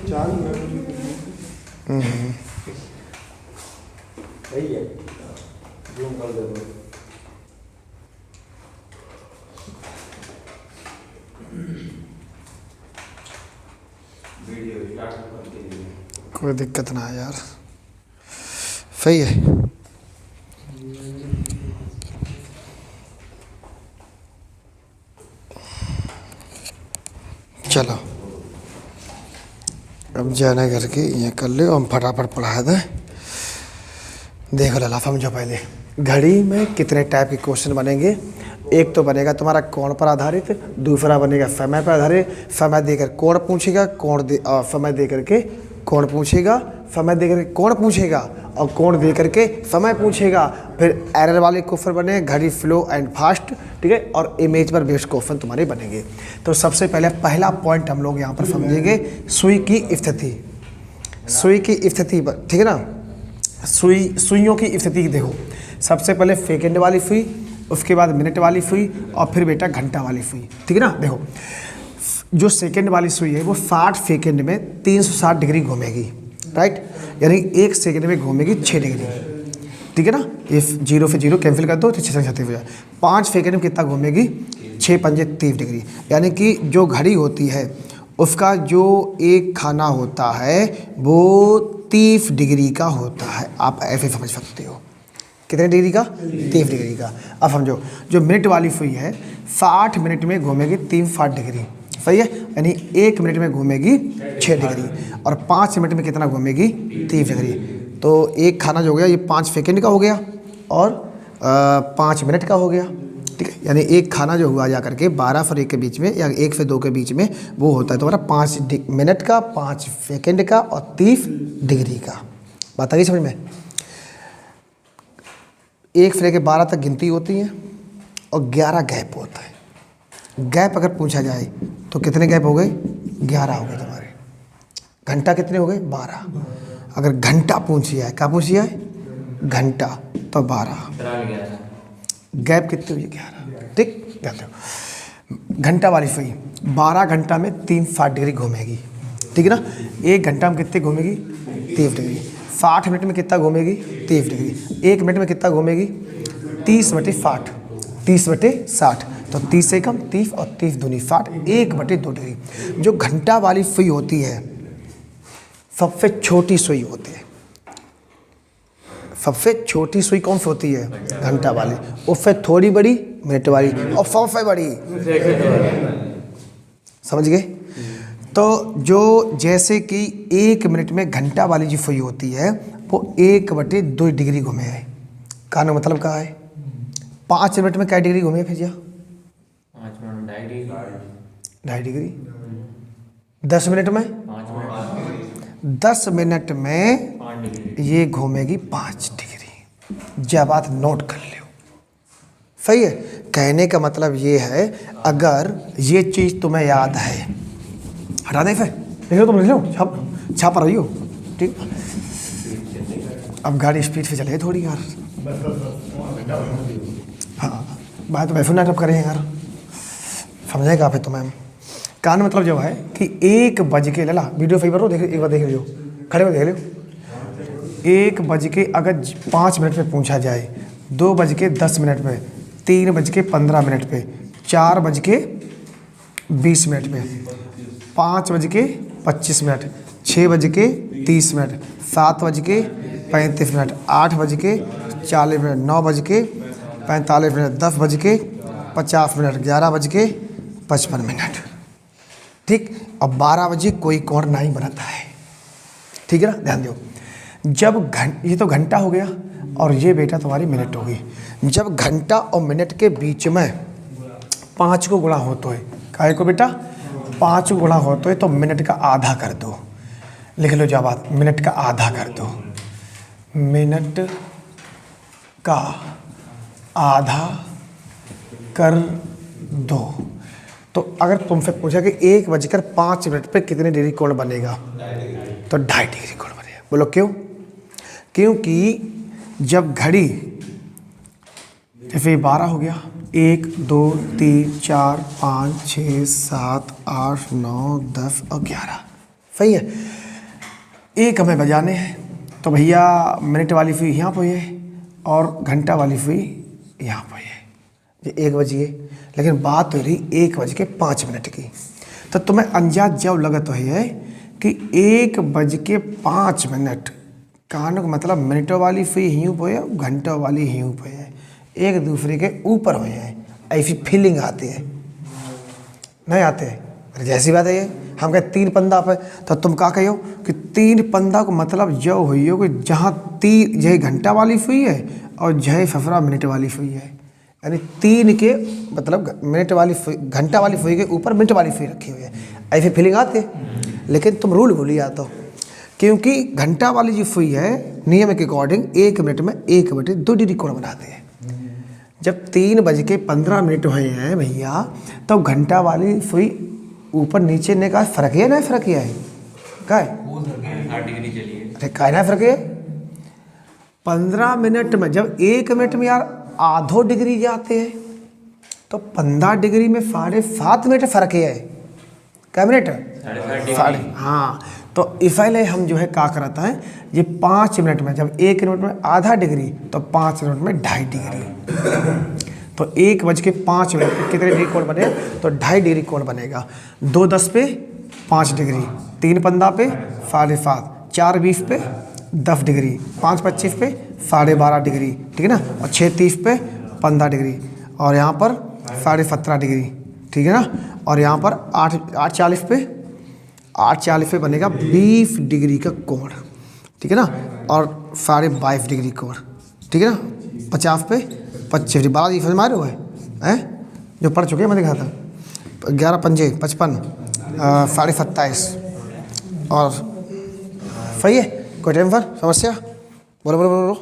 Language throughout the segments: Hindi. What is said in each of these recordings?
सही है, जूम कर दो। वीडियो स्टार्ट करके लिए कोई दिक्कत ना है यार, सही है। चलो अब जाना करके ये कर ले और हम फटाफट पढ़ा दें। देखो लाला, समझो पहले घड़ी में कितने टाइप के क्वेश्चन बनेंगे। एक तो बनेगा तुम्हारा कोण पर आधारित, दूसरा बनेगा समय पर आधारित। समय देकर कोण पूछेगा, समय देकर के कोण पूछेगा, समय देकर के कोण पूछेगा और कोण देकर के समय पूछेगा। फिर एरर वाले क्वेश्चन बने, घड़ी फ्लो एंड फास्ट, ठीक है, और इमेज पर बेस्ड क्वेश्चन तुम्हारे बनेंगे। तो सबसे पहले पहला पॉइंट हम लोग यहाँ पर समझेंगे सुई की स्थिति। सुई की स्थिति, ठीक है ना, सुइयों की स्थिति देखो। सबसे पहले सेकेंड वाली सुई, उसके बाद मिनट वाली सुई और फिर बेटा घंटा वाली सुई, ठीक है ना। देखो जो सेकेंड वाली सुई है वो 60 सेकेंड में 360 डिग्री घूमेगी, राइट, यानी 1 सेकेंड में घूमेगी 6 डिग्री, ठीक है ना। ये 0 से 0 कैंसिल कर दो तो 6 36 हो जाए। 5 सेकेंड में कितना घूमेगी, 6 पंजे 30 डिग्री, यानी कि जो घड़ी होती है उसका जो एक खाना होता है वो 30 डिग्री का होता है। आप ऐसे समझ सकते हो, कितने डिग्री का, 30 डिग्री का। अब समझो जो मिनट वाली सुई है 60 मिनट में घूमेगी 360 डिग्री, सही है, यानी 1 मिनट में घूमेगी 6 डिग्री और 5 मिनट में कितना घूमेगी, 30 डिग्री। तो एक खाना जो हो गया ये 5 सेकेंड का हो गया और 5 मिनट का हो गया, ठीक है, यानी एक खाना जो हुआ जा करके 12 से 1 के बीच में या 1 से 2 के बीच में वो होता है तुम्हारा 5 मिनट का, 5 सेकेंड का और 30 डिग्री का। बात आ गई समझ में। 1 से लेकर 12 तक गिनती होती है और 11 गैप होता है। गैप अगर पूछा जाए तो कितने गैप हो गए, 11 हो गए तुम्हारे। घंटा कितने हो गए, 12। अगर घंटा पूछिए है, क्या पूछिए है, घंटा, तो 12 गैप कितने हुए, 11, ठीक। ध्यान दो घंटा वाली सुई 12 घंटा में 360 डिग्री घूमेगी, ठीक है ना। 1 घंटा में कितने घूमेगी, 30 डिग्री। 60 मिनट में कितना घूमेगी, 30 डिग्री। 1 मिनट में कितना घूमेगी, 30/60, 30/60, तो 30 से कम 30 और 30 दूनी 60, 1/2 डिग्री। जो घंटा वाली सुई होती है सबसे छोटी सुई होती है। सबसे छोटी सुई कौन सी होती है, घंटा वाली, उससे थोड़ी बड़ी मिनट वाली और सबसे बड़ी, समझ गए। तो जो जैसे कि 1 मिनट में घंटा वाली जो सुई होती है वो 1/2 डिग्री घूमे है। का मतलब क्या है, 5 मिनट में क्या डिग्री घूमे फिर, 5 मिनट 2.5 डिग्री। 10 मिनट में, 10 मिनट में ये घूमेगी 5 डिग्री। जब बात नोट कर लो, सही है। कहने का मतलब ये है अगर ये चीज़ तुम्हें याद है, हटा दें फिर देखो, तुम लिख लो, छाप रही हो, ठीक। अब गाड़ी स्पीड से चले थोड़ी यार, हाँ बात तो वैसे नाटक करें यार, समझेगा फिर तुम्हें। कान मतलब जो है कि 1 बज के, लला वीडियो फेवर हो, देख एक बार देख लो, खड़े हो देख लो। 1 बज के अगर 5 मिनट पे पूछा जाए, 2 बज के 10 मिनट पे, 3 बज के 15 मिनट पे, 4 बज के 20 मिनट पे, 5 बज के 25 मिनट, 6 बज के 30 मिनट, 7 बज के 35 मिनट, 8 बज के 40 मिनट, 9 बज के 45 मिनट, 10 बज के 50 मिनट, 11 बज के 55 मिनट, ठीक। अब 12 बजे कोई कोण नहीं बनता है, ठीक है ना। ध्यान दो, जब ये तो घंटा हो गया और ये बेटा तुम्हारी मिनट हो गई। जब घंटा और मिनट के बीच में 5 को गुणा हो तो है, काय को बेटा 5 को गुणा हो तो है, तो मिनट का आधा कर दो। लिख लो जब बात, मिनट का आधा कर दो, मिनट का आधा कर दो। तो अगर तुमसे पूछा कि 1:05 पे कितने डिग्री कोण बनेगा, तो 2.5 डिग्री कोण बनेगा। बोलो क्यों, क्योंकि जब घड़ी जैसे 12 हो गया, 1 2 3 4 5 6 7 8 9 10 और 11, सही है। एक हमें बजाने हैं, तो भैया मिनट वाली सुई यहाँ पे है और घंटा वाली सुई यहाँ पे है। ये 1 बज गए, लेकिन बात हो रही 1:05 की। तो तुम्हें अंदाज जब लगत है कि 1:05 कहने का मतलब मिनटों वाली सुई यूँ पे है, घंटों वाली यूँ पे है, एक दूसरे के ऊपर हुए हैं, ऐसी फीलिंग आती है। नहीं आते? अरे जैसी बात है ये, हम कहे 3 पंदा पे, तो तुम क्या कहो कि 3 पंदा को मतलब जो हुई हो कि जहाँ 3 जय घंटा वाली सुई है और जय फफरा मिनट वाली सुई है, यानी 3 के मतलब मिनट वाली सुई, घंटा वाली सुई के ऊपर मिनट वाली सुई रखी हुई है, ऐसी फीलिंग आती है। लेकिन तुम रूल भूल जाते हो, क्योंकि घंटा वाली जो सुई है नियम के अकॉर्डिंग 1 मिनट में 1/2 डिग्री कोण बनाते हैं। जब 3:15 हुए हैं भैया, तो घंटा वाली सुई ऊपर नीचे ने का फर्क है ना, फर्क है क्या है? 60 डिग्री चलिए। अरे क्या ना फर्क है? 15 मिनट में, जब 1 मिनट में यार आधो डिग्री जाते हैं, तो 15 डिग्री में 7.5 मिनट फर्क है। क्या मिनट? 7.5। हाँ, तो इसलिए हम जो है क्या कराता है, ये 5 मिनट में, जब 1 मिनट में आधा डिग्री तो 5 मिनट में 2.5 डिग्री। तो 1:05 पे कितने डिग्री कोण बने? तो 2.5 डिग्री कोण बनेगा। 2:10 पे 5 डिग्री, 3 पंदा पे 7.5, 4:20 पे 10 डिग्री, 5:25 पे 12.5 डिग्री, ठीक है ना, और 6:30 पे 15 डिग्री, और यहाँ पर 17.5 डिग्री, ठीक है ना, और यहाँ पर 8:40 पे बनेगा 20 डिग्री का कोण, ठीक है ना, और 22.5 डिग्री कोण, ठीक है ना, 50 पे 25 डिग्री। 12 डिग्री मारे हुए हैं जो पढ़ चुके हैं, मैंने कहा था 11 पंजे 55, 27.5 और सही है। कोई टाइम पर समस्या? बोलो बोलो बोलो बोलो।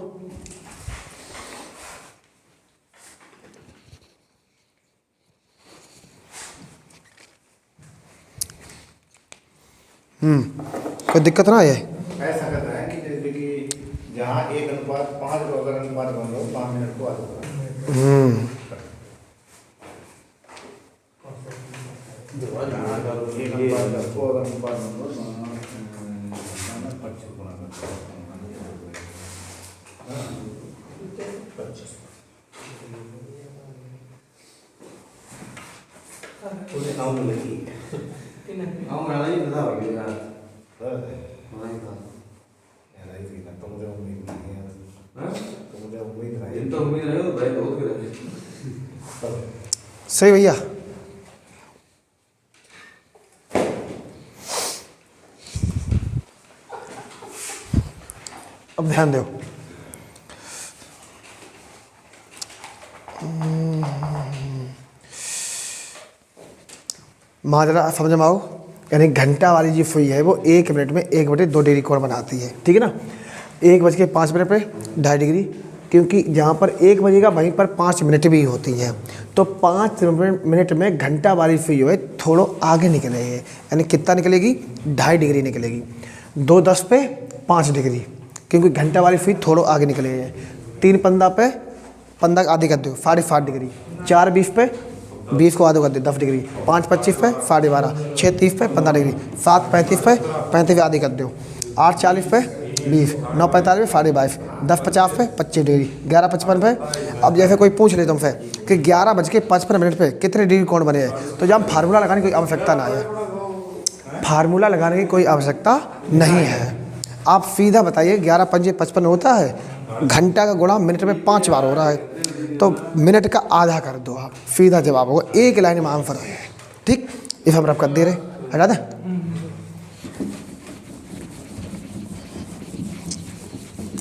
कोई दिक्कत ना है? ऐसा करना है कि जैसे कि जहाँ 1:5 को अगर अनुपात बन रहा हो 5 मिनट को आधा सही भैया। अब ध्यान दो, माजरा समझ में आओ। यानी घंटा वाली जो सुई है वो 1 मिनट में 1/2 डिग्री कोण बनाती है, ठीक है ना। 1:05 पे 2.5 डिग्री, क्योंकि जहाँ पर 1 बजेगा वहीं पर 5 मिनट भी होती है, तो 5 मिनट में घंटा वाली सुई है थोड़ा आगे निकलेगी, यानी कितना निकलेगी? 2.5 डिग्री निकलेगी। 2:10 पे 5 डिग्री, क्योंकि घंटा वाली सुई थोड़ा आगे निकलेगी। 3 पंदा पे पंदा आधी कर दो 7.5 डिग्री, 4:20 पे 20 को आधे कर दो 10 डिग्री, 5:25 पे 12.5, 6:30 पे 15 डिग्री, 7:35 पे 35 आधी कर दो, 8:40 पे 20, 9:45 पे 22.5, 10:50 पे 25 डिग्री, 11:55 पे। अब जैसे कोई पूछ ले तुमसे कि 11:55 पे कितने डिग्री कोण बने हैं, तो जब हम फार्मूला लगाने की कोई आवश्यकता ना है, फार्मूला लगाने की कोई आवश्यकता नहीं है। आप सीधा बताइए 11:55 होता है, घंटा का गुणा मिनट में 5 बार हो रहा है, तो मिनट का आधा कर दो आप, सीधा जवाब होगा। एक लाइन में आंसर है, ठीक। इस हम रब कर दे रहे, हटा दें।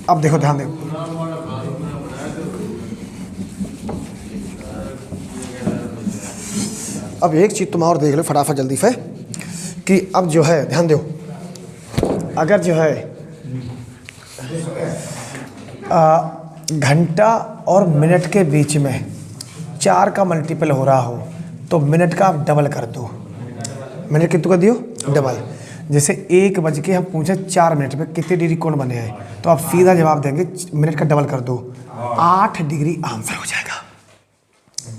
अब देखो, ध्यान देखो, अब एक चीज़ तुम और देख लो फटाफट जल्दी से, कि अब जो है ध्यान दो, अगर जो है घंटा और मिनट के बीच में 4 का मल्टीपल हो रहा हो, तो मिनट का आप डबल कर दो। मिनट कितना कर दियो? डबल। जैसे 1 बज के हम पूछे 4 मिनट में कितने डिग्री कोण बने हैं, तो आप सीधा जवाब देंगे मिनट का डबल कर दो, 8 डिग्री आंसर हो जाएगा।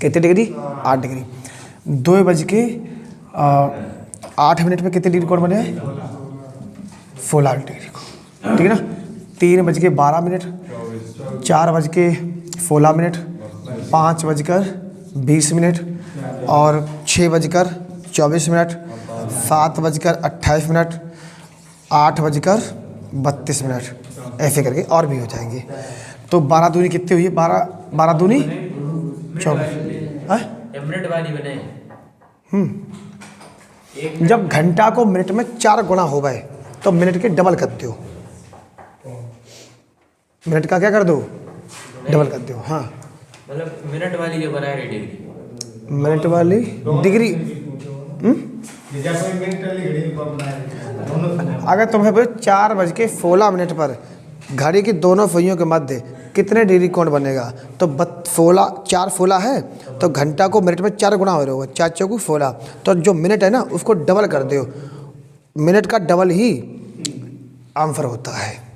कितने डिग्री? 8 डिग्री। 2 बज के 8 मिनट में कितने डिग्री कोण बने हैं? 16 डिग्री को। ठीक है ना। 3:12, 4:16, 5:20 और 6:24, 7:28, 8:32, ऐसे करके और भी हो जाएंगे। तो 12 दूनी कितनी हुई है? 12 दूनी 24। मिनट वाली बने। जब घंटा को मिनट में 4 गुना हो गए तो मिनट के डबल कर दो। मिनट का क्या कर दो? डबल कर दो। हाँ, मतलब मिनट वाली जो बनाए डिग्री, मिनट वाली डिग्री। अगर तुम्हें 4:16 पर घड़ी की दोनों सुइयों के मध्य कितने डिग्री कोण बनेगा? तो 4 16 है तो घंटा को मिनट में 4 गुना हो रहा होगा। 4 चौकू 16, तो जो मिनट है ना उसको डबल कर दो। मिनट का डबल ही आंसर होता है।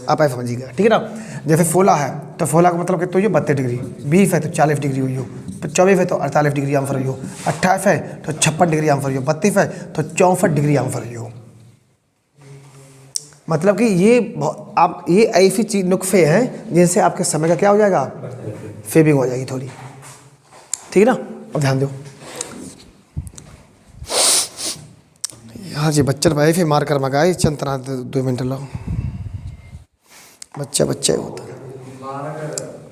आप ऐसा समझिएगा, ठीक है ना। जैसे 16 है तो 16 का मतलब कितना हुई? 32 डिग्री। 20 है तो 40 डिग्री हुई हो, तो 24 है तो 48 डिग्री आंसर हुई हो, 28 है तो 56 डिग्री आंसर हुई हो, 32 है तो 64 डिग्री आंसर हुई हो। मतलब कि ये ऐसी चीज नुक्से हैं जिनसे आपके समय का क्या हो जाएगा? सेविंग हो जाएगी थोड़ी, ठीक है ना। अब ध्यान दो, यहाँ जी बच्चन भाई फिर मार कर मगाए चंतना 2 मिनट लो। बच्चा होता है,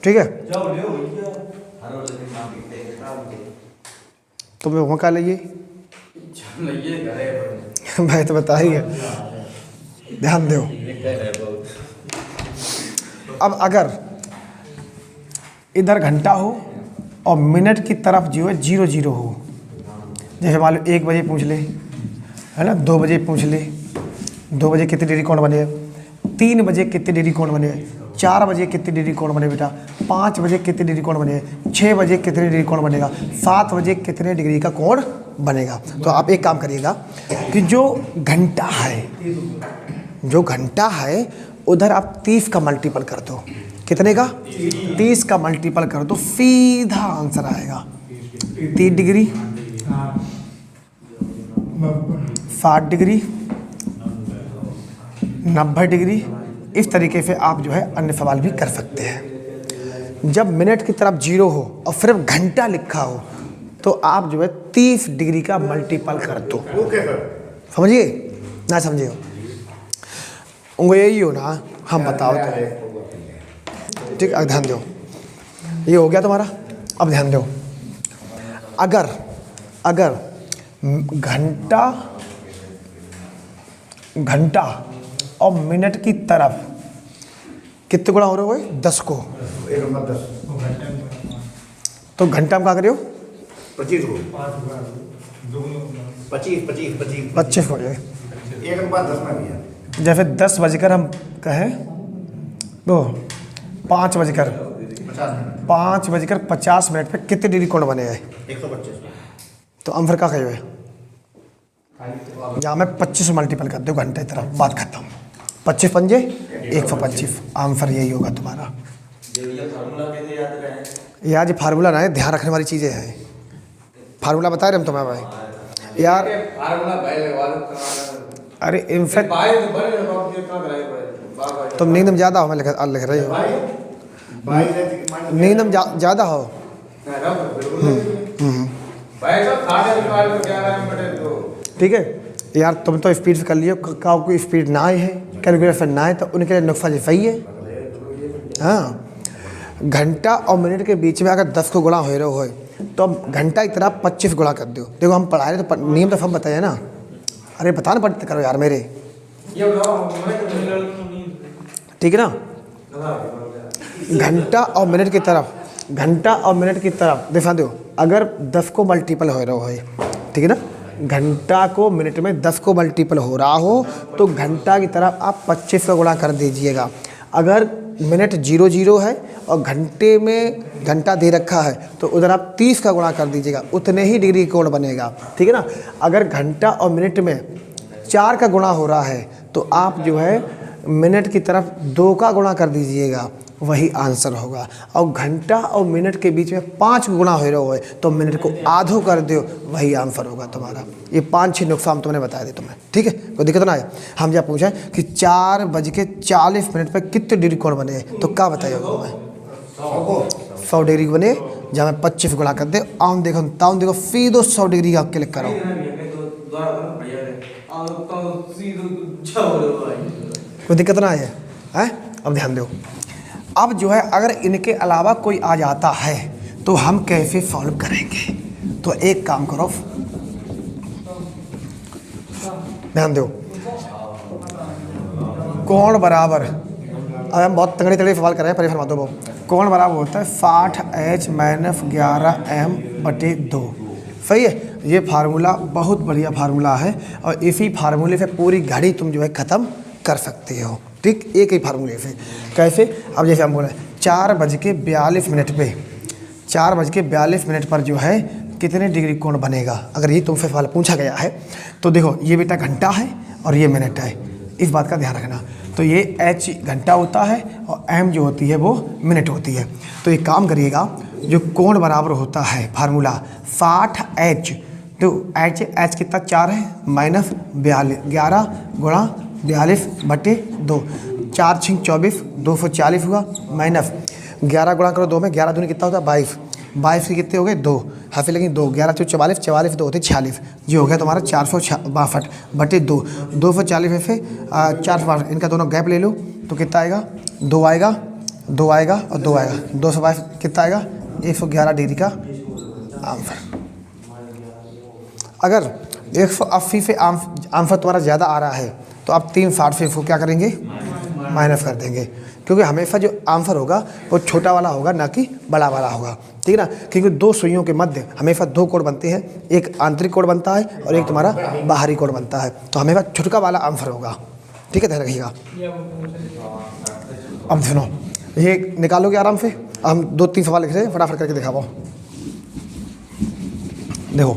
ठीक है। तुम्हें वहाँ का लाइए भाई, तो बता ही है। ध्यान दो, अब अगर इधर घंटा हो और मिनट की तरफ जो है 0 हो, जैसे मान लो 1 बजे पूछ ले, है ना, 2 बजे पूछ ले, 2 बजे कितनी डिग्री कोण बने, 3 बजे कितनी डिग्री कोण बने, 4 बजे कितनी डिग्री कोण बने बेटा, 5 बजे कितनी डिग्री कोण बने, 6 बजे कितनी डिग्री कोण बनेगा, 7 बजे कितने डिग्री का कोण बनेगा। तो आप एक काम करिएगा कि जो घंटा है उधर आप 30 का मल्टीपल कर दो। कितने का? 30 का मल्टीपल कर दो, सीधा आंसर आएगा 30 डिग्री, 60 डिग्री, 90 डिग्री। इस तरीके से आप जो है अन्य सवाल भी कर सकते हैं। जब मिनट की तरफ 0 हो और सिर्फ घंटा लिखा हो तो आप जो है 30 डिग्री का मल्टीपल कर दो। समझिए ना? समझिए उनको यही हो ना, हम बताओ तो, ठीक। अब ध्यान दो, ये हो गया तुम्हारा। अब ध्यान दो, अगर घंटा और मिनट की तरफ कितने गुणा हो रहे हो? 10 को, तो घंटा में क्या करियो? 25 को 25 हो जाए। 1:10 में भैया। जैसे 10 बजकर हम कहें तो 5:50 पे कितने डिग्री कोण बने हैं? 125। तो आंसर क्या कहिए? यहाँ मैं 25 मल्टीपल कर दो घंटे तरफ, बात खत्म। 25 पंजे 125, आंसर यही होगा तुम्हारा। यार ये फार्मूला ना है, ध्यान रखने वाली चीज़ें हैं। फार्मूला बता रहे हम तुम्हें भाई यार। अरे इनफैक्ट तुम नींद में ज़्यादा हो, मैं लिख रही हो, नींद में ज़्यादा हो। ठीक है यार, तुम तो स्पीड से कर लियो, कोई स्पीड ना आए है, कैलकुलेशन ना आए तो उनके लिए नुक्सा सही है। हाँ, घंटा और मिनट के बीच में अगर 10 को गुणा हो रहे हो तो घंटा की तरह 25 गुणा कर दो। देखो हम पढ़ा रहे तो नियम तो सब बताए ना। अरे बता ना पढ़ते करो यार मेरे, ठीक है ना। घंटा और मिनट की तरफ दिखा दो। अगर 10 को मल्टीपल हो रहा हो, ठीक है ना, घंटा को मिनट में 10 को मल्टीपल हो रहा हो तो घंटा की तरफ आप 25 का गुणा कर दीजिएगा। अगर मिनट 0 है और घंटे में घंटा दे रखा है तो उधर आप 30 का गुणा कर दीजिएगा, उतने ही डिग्री कोण बनेगा, ठीक है ना। अगर घंटा और मिनट में 4 का गुणा हो रहा है तो आप जो है मिनट की तरफ 2 का गुणा कर दीजिएगा, वही आंसर होगा। और घंटा और मिनट के बीच में 5 गुना हो रहा है तो मिनट को आधो कर दो, वही आंसर होगा तुम्हारा। ये 5-6 नुस्खा हम तुमने बता दिए तुम्हें, ठीक है, कोई दिक्कत ना है। हम जब पूछा कि 4:40 पर कितने डिग्री कोण बने, तो क्या बताइए तुम्हें? 100 डिग्री बने। जब मैं 25 गुणा कर दे आउन देखो ताउन देखो सीधो 100 डिग्री का क्लिक करो। कोई दिक्कत ना है, हैं? अब ध्यान दो। अब जो है अगर इनके अलावा कोई आ जाता है तो हम कैसे सॉल्व करेंगे? तो एक काम करो, ध्यान दो। कोण बराबर, अब हम बहुत तगड़े तगड़े सवाल कर रहे हैं, परेशान मत हो। कोण बराबर होता है 60H - 11M/2। सही है। ये फार्मूला बहुत बढ़िया फार्मूला है और इसी फार्मूले से पूरी घड़ी तुम जो है ख़त्म कर सकते हो, ठीक, एक ही फार्मूले से। कैसे? अब जैसे हम बोले 4:42 पे 4:42 पर जो है कितने डिग्री कोण बनेगा, अगर ये तुमसे सवाल पूछा गया है तो देखो ये बेटा घंटा है और ये मिनट है, इस बात का ध्यान रखना। तो ये H घंटा होता है और M जो होती है वो मिनट होती है। तो एक काम करिएगा, जो कोण बराबर होता है फार्मूला 60H, तो H कितना 4 है माइनस 11 गुणा 42/2, 4 × 24 240 हुआ, माइनस 11 गुणा करो 2 में, 11 दूनी कितना होता है 22, 22 के कितने हो गए 2, हाफी लगी 2, 11 × 44, 44 2 होते 46, ये हो गया तुम्हारा 462/2। 240 में से 462, इनका दोनों गैप ले लो तो कितना आएगा 2 आएगा, 2 आएगा और 2 आएगा, 222 कितना आएगा 111 डिग्री का आंसर। अगर 180 से आंसर तुम्हारा ज़्यादा आ रहा है तो आप 360 से इसको क्या करेंगे माइनस कर देंगे, क्योंकि हमेशा जो आंसर होगा वो छोटा वाला होगा ना कि बड़ा वाला होगा, ठीक है ना। क्योंकि 2 सुइयों के मध्य हमेशा 2 कोण बनते हैं, एक आंतरिक कोण बनता है और एक तुम्हारा बाहरी कोण बनता है, तो हमेशा छोटका वाला आंसर होगा, ठीक है, ध्यान रखिएगा। अब सुनो, ये निकालोगे आराम से। हम 2-3 सवाल लिख रहे हैं, फटाफट करके दिखाओ। देखो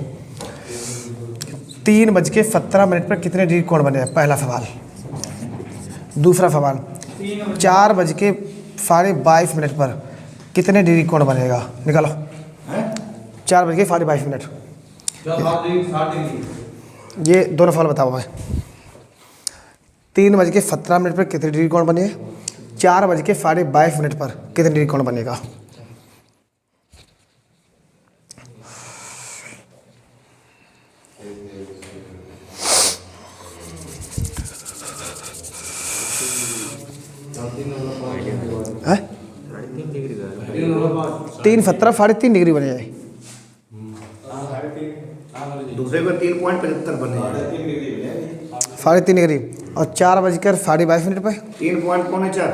3:17 पर कितने डिग्री कोण बने, पहला सवाल। दूसरा सवाल 4:22 पर कितने डिग्री कोण बनेगा, निकालो। 4:22, ये दोनों सवाल बताओ मैं। 3:17 पर कितने डिग्री कोण बने, 4:22 पर कितने डिग्री कोण बनेगा। है 3:17 3.5 डिग्री बने जाए, दूसरे को 3.75 बने, 3.5 डिग्री। और 4:22 पे 3.4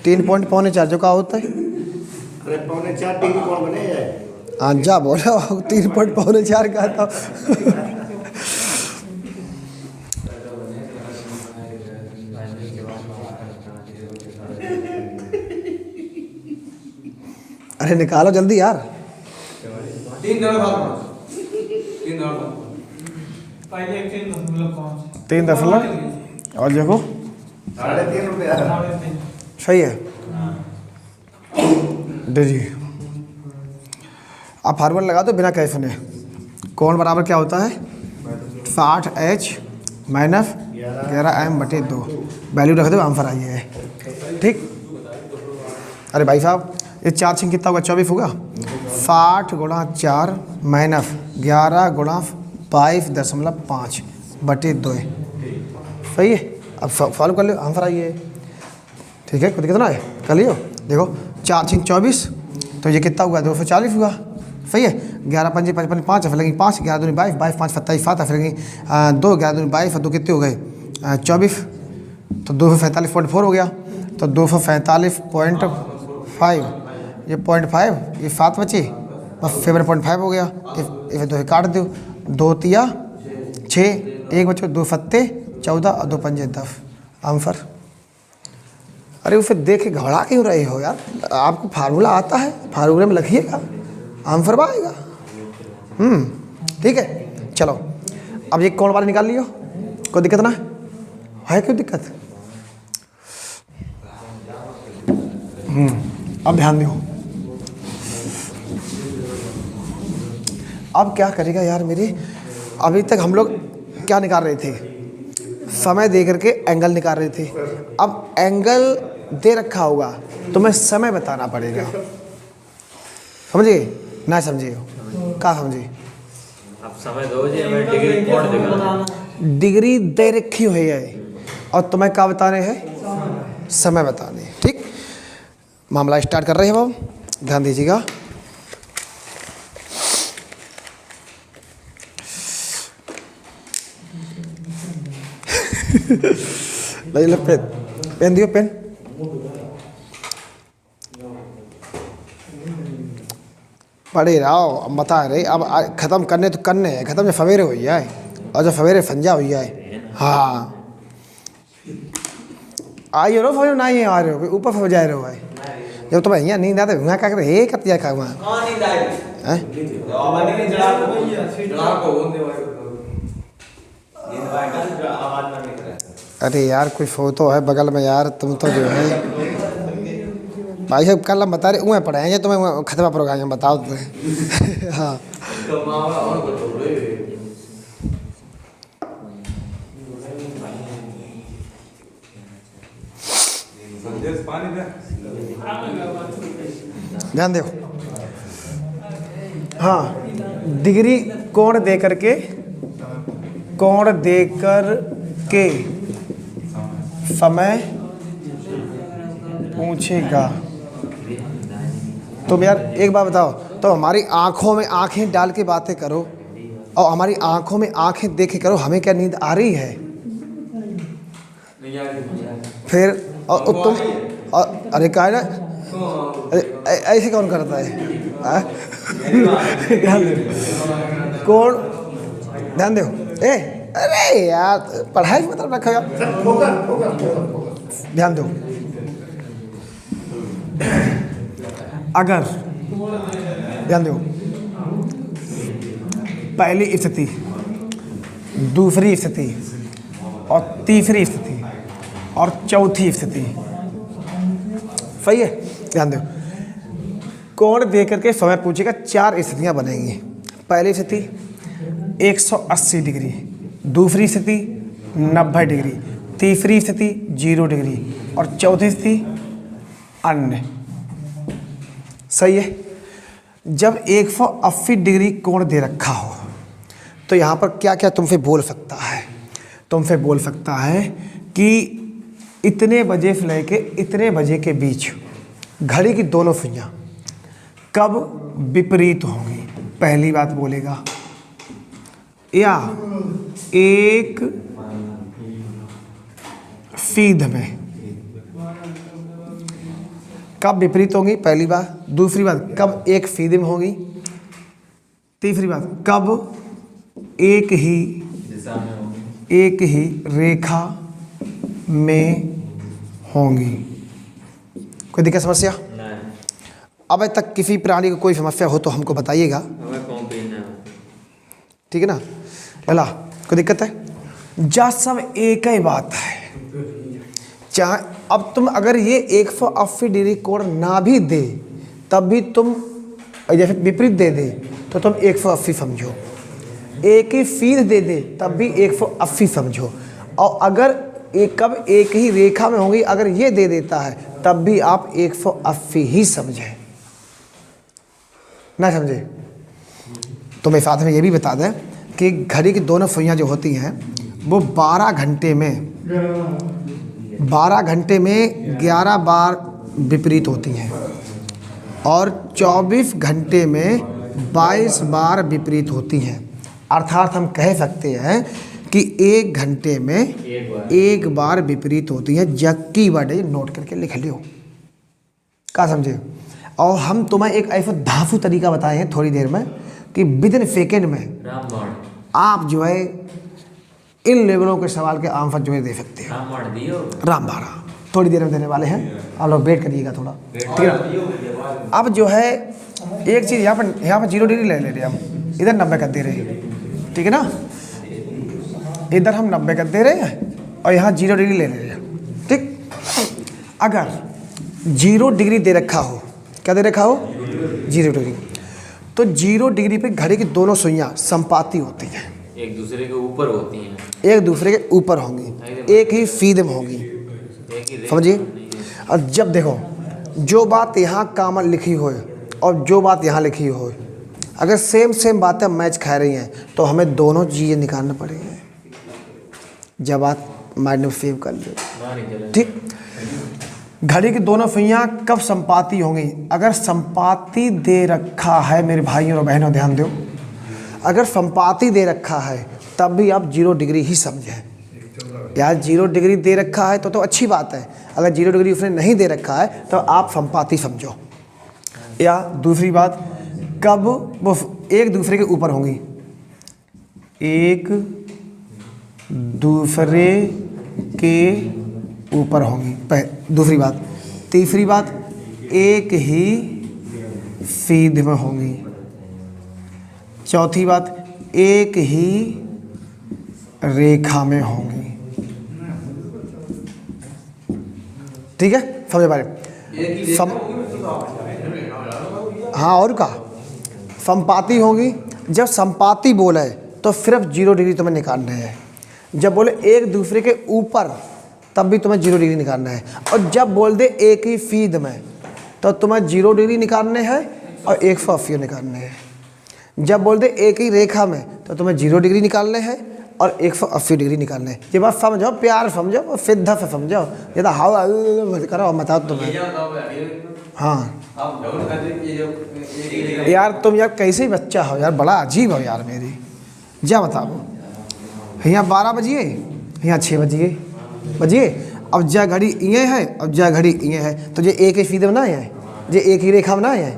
3.4 जो का होता है, अरे 4.25 डिग्री कोण बने जाए। हाँ जा बोला 3.4 का था। अरे निकालो जल्दी यार। 3.3 और देखो 3.5 रुपया सही है जी। आप फार्मूला लगा दो बिना कहे सुने। कोण बराबर क्या होता है 60H - 11M/2, वैल्यू रख दो, आंसर आई है, ठीक। अरे भाई साहब ये 4 छिंग कितना होगा 24 होगा, 60 × 4 माइनस 11 × 22.5/2, सही है। अब सॉल्व कर लो, आंसर आई है, ठीक है, कोई दिक्कत ना है, कर लियो। देखो 4 छिंग 24 तो ये कितना हुआ 240 हुआ, सही है। 11 × 5 = 55, फिर लगी 5, 11 दूनी 22, 22 × 5 = 27, 7 फिर लगी 2, 11 दूनी 22 और 2 कितने हो गए 24, तो 247.4 हो गया। तो 247.5 ये 0.5 ये 7 बचे, बस 7.5 हो गया, इसे 2 काट दो, 2 तिया 6, 1 बचो, 2 सत्ते 14 और 2 पंजे 10, आंसर। अरे उसे देख के घबरा क्यों रहे हो यार, आपको फार्मूला आता है, फार्मूले में लिखिएगा, आंसर आएगा। ठीक है, चलो अब ये कोण वाला निकाल लियो, कोई दिक्कत ना है, क्यों दिक्कत। अब ध्यान दो। अब क्या करेगा यार मेरी, अभी तक हम लोग क्या निकाल रहे थे, समय दे करके एंगल निकाल रहे थे। अब एंगल दे रखा होगा तो मैं समय बताना पड़ेगा, समझे ना समझे, क्या समझे? आप समय दो जी, मैं डिग्री कोड देगा। डिग्री दे रखी हुई है और तुम्हें क्या बताने हैं, समय बताने हैं। ठीक, मामला स्टार्ट कर रहे हैं अब, ध्यान दीजिएगा। ले पेन, पेन दियो पेन। पढ़े रहो, अब बता रहे, अब ख़त्म करने तो करने हैं, ख़त्म जब सवेरे हुई है और जब सवेरे संजा हुई है। हाँ आई हो समझ ना, ही आ रहे हो ऊपर समझ जा रहे हो भाई, जब तुम्हें यहाँ नींद आते वहाँ क्या करते हे करती है वहाँ। अरे यार कोई फोटो है बगल में यार, तुम तो जो है भाई साहब कल हम बता रहे उहाँ पढ़ाएंगे तुम्हें, खतरा प्रोग्राम बताओ तुम्हें। हाँ ध्यान दो। हाँ डिग्री कोण दे करके, कोण देकर के समय पूछेगा। तुम यार एक बात बताओ, तो हमारी आंखों में आंखें डाल के बातें करो और हमारी आंखों में आंखें देखे करो, हमें क्या नींद आ रही है? फिर और तुम और अरे क्या है ना, ऐसे कौन करता है? कौन? ध्यान दो। ए अरे यार पढ़ाई मतलब रखो यार, ध्यान दो। अगर ध्यान दो, पहली स्थिति, दूसरी स्थिति और तीसरी स्थिति और चौथी स्थिति, सही है? ध्यान दो, कोण दे करके समय पूछेगा, 4 स्थितियां बनेंगी। पहली स्थिति 180 डिग्री, दूसरी स्थिति 90 डिग्री, तीसरी स्थिति 0 डिग्री और चौथी स्थिति अन्य। सही है? जब 180 डिग्री कोण दे रखा हो तो यहाँ पर क्या क्या तुमसे बोल सकता है? तुमसे बोल सकता है कि इतने बजे से लेके इतने बजे के बीच घड़ी की दोनों सुइयां कब विपरीत होंगी, पहली बात बोलेगा। या एक सीध में कब विपरीत होंगी, पहली बात। दूसरी बात कब एक सीधे में होगी। तीसरी बात कब एक ही रेखा में होंगी। कोई दिक्कत समस्या? अब तक किसी प्राणी को कोई समस्या हो तो हमको बताइएगा, ठीक है ना? चला कोई दिक्कत है? जा सब एक ही बात है, चाहे अब तुम अगर ये 180 डिग्री कोण ना भी दे तब भी तुम जैसे विपरीत दे दे तो तुम 180 समझो, एक ही सीध दे दे तब भी 180 समझो, और अगर कब एक ही रेखा में होंगी अगर ये दे देता है तब भी आप 180 ही समझे, ना समझे? तो मैं साथ में ये भी बता दें कि घड़ी की दोनों सुइयां जो होती हैं वो 12 घंटे में 11 बार विपरीत होती हैं और 24 घंटे में 22 बार विपरीत होती हैं। अर्थात हम कह सकते हैं कि 1 घंटे में एक बार विपरीत होती है। जबकि वर्ड नोट करके लिख लियो, क्या समझे? और हम तुम्हें एक ऐसा धांसू तरीका बताए हैं थोड़ी देर में कि विदिन सेकेंड में आप जो है इन लेवलों के सवाल के आंसर जो है दे सकते हैं। रामबाण थोड़ी देर में देने वाले हैं, आप लोग वेट करिएगा थोड़ा, ठीक है ना? अब जो है एक चीज़ यहाँ पर 0 डिग्री ले रहे हम, इधर 90 कर दे रहे हैं, ठीक है ना? इधर हम 90 कर दे रहे हैं और यहाँ 0 डिग्री ले रहे हैं, ठीक? अगर 0 डिग्री दे रखा हो, क्या दे रखा हो, 0 डिग्री, तो 0 डिग्री पे घड़ी की दोनों सुइयां संपाती होती हैं, एक दूसरे के ऊपर होती हैं, एक दूसरे के ऊपर होंगी, एक ही फीद में होंगी, एक ही समझिए। और जब देखो जो बात यहाँ कॉमन लिखी हो और जो बात यहाँ लिखी हो, अगर सेम बातें मैच खा रही हैं तो हमें दोनों चीज़ें निकालना पड़ेगी। जब बात माइंड में सेव कर लो, ठीक। घड़ी की दोनों सुइयां कब संपाती होंगी, अगर संपाती दे रखा है मेरे भाइयों और बहनों, ध्यान दो, अगर संपाती दे रखा है तब भी आप 0 डिग्री ही समझें। यार 0 डिग्री दे रखा है तो अच्छी बात है, अगर 0 डिग्री उसने नहीं दे रखा है तो आप संपाती समझो। या दूसरी बात, कब वो एक दूसरे के ऊपर होंगी, एक दूसरे के ऊपर होंगी, दूसरी बात। तीसरी बात, एक ही सीध में होंगी। चौथी बात, एक ही रेखा में होंगी। ठीक है, समझ पा रहे? हाँ, और का संपाती होगी। जब संपाती बोले तो सिर्फ 0 डिग्री तुम्हें निकालना है, जब बोले एक दूसरे के ऊपर तब भी तुम्हें 0 डिग्री निकालना है, और जब बोल दे एक ही फीद में तो तुम्हें 0 डिग्री निकालने हैं और 180 निकालने हैं। जब बोल दे एक ही रेखा में तो तुम्हें 0 डिग्री निकालने हैं और 180 डिग्री निकालने हैं। ये बात समझो, प्यार समझो और सिद्धा से समझो, ये तो हाउ करो बताओ तुम्हें। हाँ यार तुम यार कैसे बच्चा हो यार, बड़ा अजीब हो यार मेरी। जा बताओ, यहाँ 12 बजिए, यहाँ 6 बजिए, अब जा घड़ी ये है, अब जा घड़ी ये है, तो ये एक ही फीद में ना है, ये एक ही रेखा में ना है।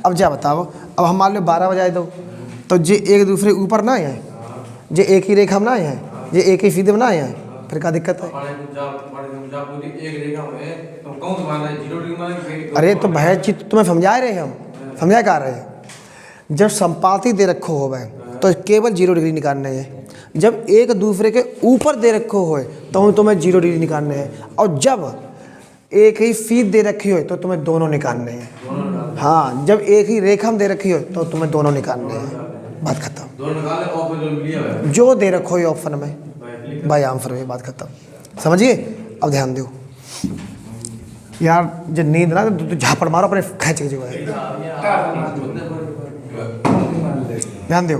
अब जा बताओ, अब हम मान लो 12 बजाए दो, तो ये एक दूसरे ऊपर ना है, ये एक ही रेखा में ना है, ये एक ही फीद में ना है, फिर क्या दिक्कत है? अरे तो भैया जी तुम्हें समझा रहे हैं, हम समझा क्या रहे हैं। जब संपाती दे रखो हो तो केवल 0 डिग्री निकालने हैं, जब एक दूसरे के ऊपर दे रखो हो तो तुम्हें 0 डिग्री निकालने हैं, और जब एक ही फीद दे रखी हो तो तुम्हें दोनों निकालने हैं। हाँ, जब एक ही रेखा में दे रखी हो तो तुम्हें दोनों निकालने हैं, बात खत्म। जो दे रखो ये ऑप्शन में भाई आंसर में, बात खत्म। समझिए, अब ध्यान दो यार, जब नींद ना तो झापड़ मारो अपने खींच के जो है, ध्यान दो।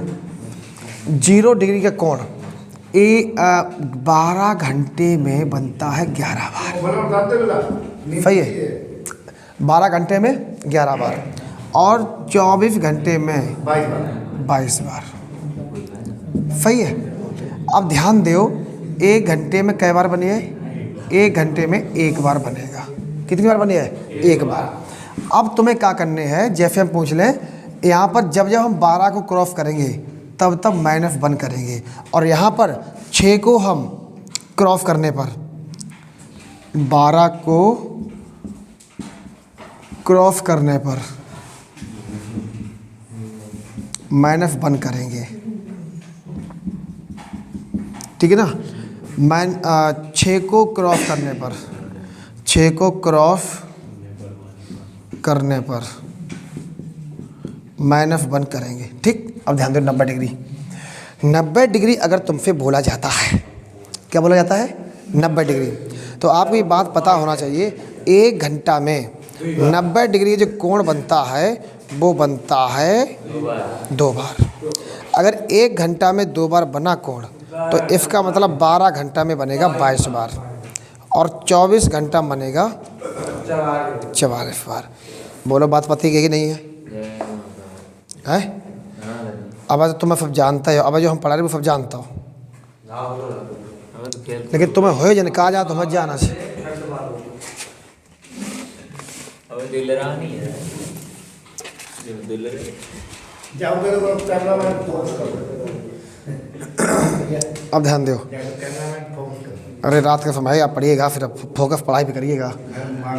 0 डिग्री का कोण 12 घंटे में बनता है 11 बार, सही है, 12 घंटे में 11 बार, और 24 घंटे में 22 बार, सही है। अब ध्यान दो, 1 घंटे में कै बार बनी है, 1 घंटे में 1 बार बनेगा। कितनी बार बनी है? 1 बार। अब तुम्हें क्या करने हैं, जैसे हम पूछ लें यहाँ पर, जब जब हम 12 को क्रॉस करेंगे तब तब -1 करेंगे, और यहाँ पर 6 को हम क्रॉस करने पर, 12 को क्रॉस करने पर -1 करेंगे, ठीक है ना। 6 को क्रॉस करने पर, 6 को क्रॉस करने पर -1 करेंगे, ठीक। अब ध्यान दो, 90 डिग्री, 90 डिग्री अगर तुमसे बोला जाता है, क्या बोला जाता है? 90 डिग्री। तो आपको ये बात पता होना चाहिए, 1 घंटा में 90 डिग्री जो कोण बनता है वो बनता है 2 बार। अगर 1 घंटा में 2 बार बना कोण तो इसका मतलब 12 घंटा में बनेगा 22 बार, और 24 घंटा बनेगा 44 बार। बोलो बात पता है कि नहीं है? हैं? अब तो तुम्हें सब जानता है, अब जो हम पढ़ा रहे वो सब जानता हो, लेकिन तुम्हें हो जन कहा जा तुम्हें जाना से। अब ध्यान दो, अरे रात का समय आप पढ़िएगा, फिर फोकस पढ़ाई भी करिएगा।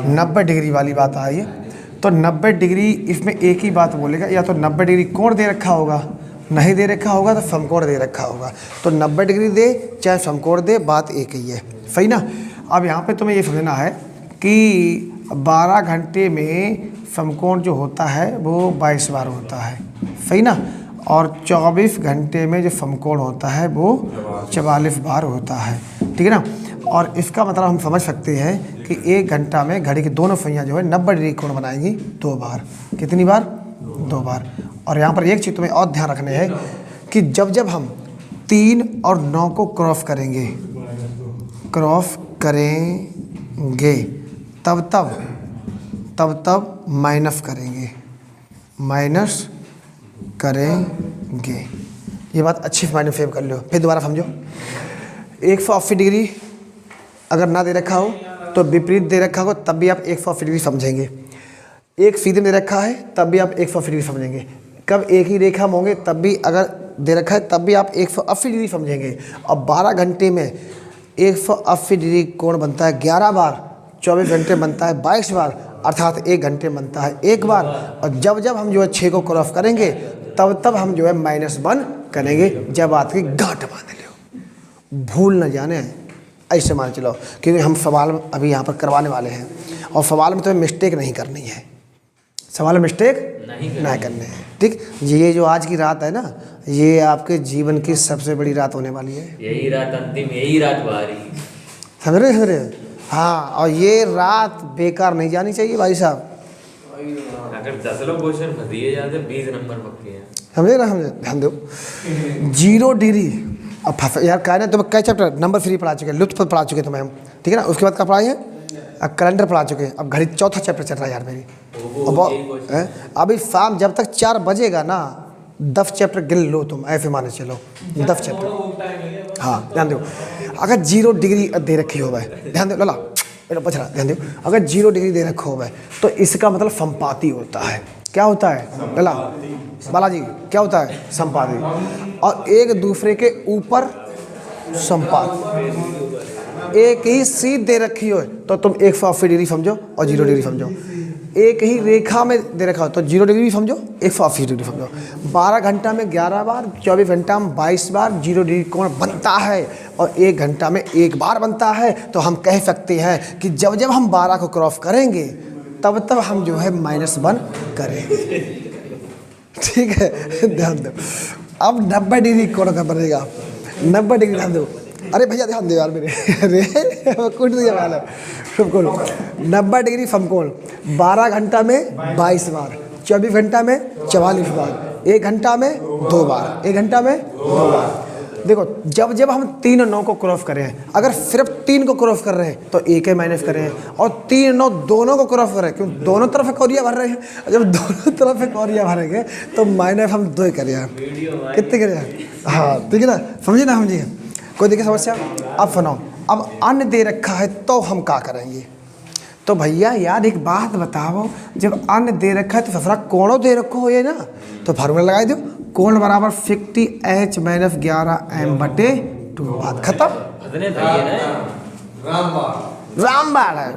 90 डिग्री वाली बात आई है, तो 90 डिग्री इसमें एक ही बात बोलेगा, या तो 90 डिग्री कोण दे रखा होगा, नहीं दे रखा होगा तो समकोण दे रखा होगा। तो 90 डिग्री दे चाहे समकोण दे, बात एक ही है, सही ना। अब यहाँ पे तुम्हें ये समझना है कि 12 घंटे में समकोण जो होता है वो 22 बार होता है, सही ना। और 24 घंटे में जो समकोण होता है वो 44 बार होता है, ठीक है ना। और इसका मतलब हम समझ सकते हैं कि 1 घंटा में घड़ी की दोनों पहियाँ जो है 90 डिग्री कोण बनाएंगी 2 बार। कितनी बार? 2 बार। और यहाँ पर एक चीज़ तुम्हें और ध्यान रखने है कि जब जब हम 3 और 9 को क्रॉस करेंगे तब माइनस करेंगे। ये बात अच्छी से माइंड में सेव कर लो। फिर दोबारा समझो, 180 डिग्री अगर ना दे रखा हो तो विपरीत दे रखा हो तब भी आप 180 डिग्री समझेंगे। एक सीधे में दे रखा है तब भी आप 180 डिग्री समझेंगे। कब एक ही रेखा में होंगे तब भी अगर दे रखा है तब भी आप 180 डिग्री समझेंगे। और 12 घंटे में 180 डिग्री कोण बनता है 11 बार, 24 घंटे बनता है 22 बार, अर्थात 1 घंटे बनता है 1 बार। और जब जब हम जो है 6 को क्रॉस करेंगे तब हम जो है -1 करेंगे। जब बात की गांठ बांध लो, भूल न जाने, ऐसे मान चलो, क्योंकि हम सवाल अभी यहाँ पर करवाने वाले हैं और सवाल में तुम्हें मिस्टेक नहीं करनी है, सवाल में मिस्टेक नहीं करने हैं, ठीक। ये जो आज की रात है ना, ये आपके जीवन की सबसे बड़ी रात होने वाली है। यही रात अंतिम, यही रात भारी, समझ रहे? हाँ, और ये रात बेकार नहीं जानी चाहिए भाई साहब। अगर 10 लोग क्वेश्चन फंसिए जाते 20 नंबर पक्के हैं, समझे ना? ध्यान दो, 0 डिग्री। अब यार क्या है ना, तुम्हें कई चैप्टर नंबर 3 पढ़ा चुके हैं, लुत्फ पढ़ा चुके तुम्हें हम, ठीक है ना। उसके बाद क्या पढ़ाए हैं? अब कैलेंडर पढ़ा चुके हैं। अब घड़ी 4था चैप्टर चल रहा है यार मेरी। अभी शाम जब तक 4 बजेगा ना 10 चैप्टर गिन लो तुम, ऐसे माने चलो 10 चैप्टर। हाँ ध्यान दो, अगर 0 डिग्री दे रखी हो, ध्यान दो लाला, बचरा ध्यान दो, अगर 0 डिग्री दे रखा हो तो इसका मतलब संपाती होता है। क्या होता है लाला बालाजी? क्या होता है? संपाती। और एक दूसरे के ऊपर संपात, एक ही सीध दे रखी हो तो तुम 180 डिग्री समझो और 0 डिग्री समझो। एक ही रेखा में दे रखा हो तो 0 डिग्री समझो, 180 डिग्री समझो। 12 घंटा में 11 बार, 24 घंटा में 22 बार 0 डिग्री कोण बनता है और 1 घंटा में 1 बार बनता है। तो हम कह सकते हैं कि जब जब हम 12 को क्रॉस करेंगे तब हम जो है -1 करेंगे, ठीक है। ध्यान दो, अब 90 डिग्री कोण का बनेगा, 90 डिग्री। ध्यान दो, अरे भैया ध्यान दो यार मेरे, अरे कुछ दिया वाला समकोण, 90 डिग्री समकोण 12 घंटा में 22 बार, 24 घंटा में 44 बार, 1 घंटा में 2 बार, 1 घंटा में 2 बार। देखो, जब जब हम 3 और 9 को क्रॉस कर रहे हैं, अगर सिर्फ 3 को क्रॉस कर रहे हैं तो 1 माइनस कर रहे हैं, और 3 9 दोनों को क्रॉस कर रहे हैं, क्यों दोनों तरफ कौरिया भर रहे हैं। जब दोनों तरफ कौरिया भरेंगे तो माइनस हम 2 करें, कितने करें? हाँ ठीक है ना, समझिए ना, समझिए। कोई देखिए समस्या? अब सुनो, अब अन्य दे रखा है तो हम क्या करेंगे? तो भैया यार एक बात बताओ, जब अन्य दे रखा है तो सफरा कोणों दे रखो हो ये ना, तो फार्मूला लगाई दो, कोण बराबर 50h - 11m बटे 2। बात खत्म। रामबाण है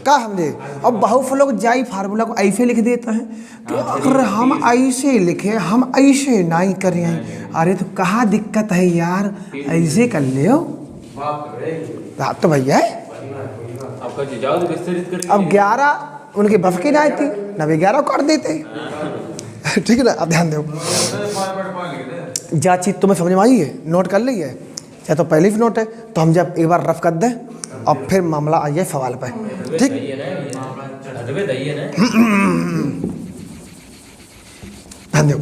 का हमने। अब बहुत लोग जाई फार्मूला को ऐसे लिख देते हैं कि अगर हम ऐसे लिखे, हम ऐसे नहीं करें। अरे तो कहाँ दिक्कत है यार, ऐसे कर ले हो। तो भैया अब 11 उनकी बफ की नहीं थी, 11 कर देते, ठीक है ना। अब ध्यान दो, जा चीज़ तुम्हें समझ में आई है, नोट कर ली है, चाहे तो पहले भी नोट है, तो हम जब एक बार रफ कर दें और फिर मामला आइए सवाल पे, ठीक। ध्यान दो,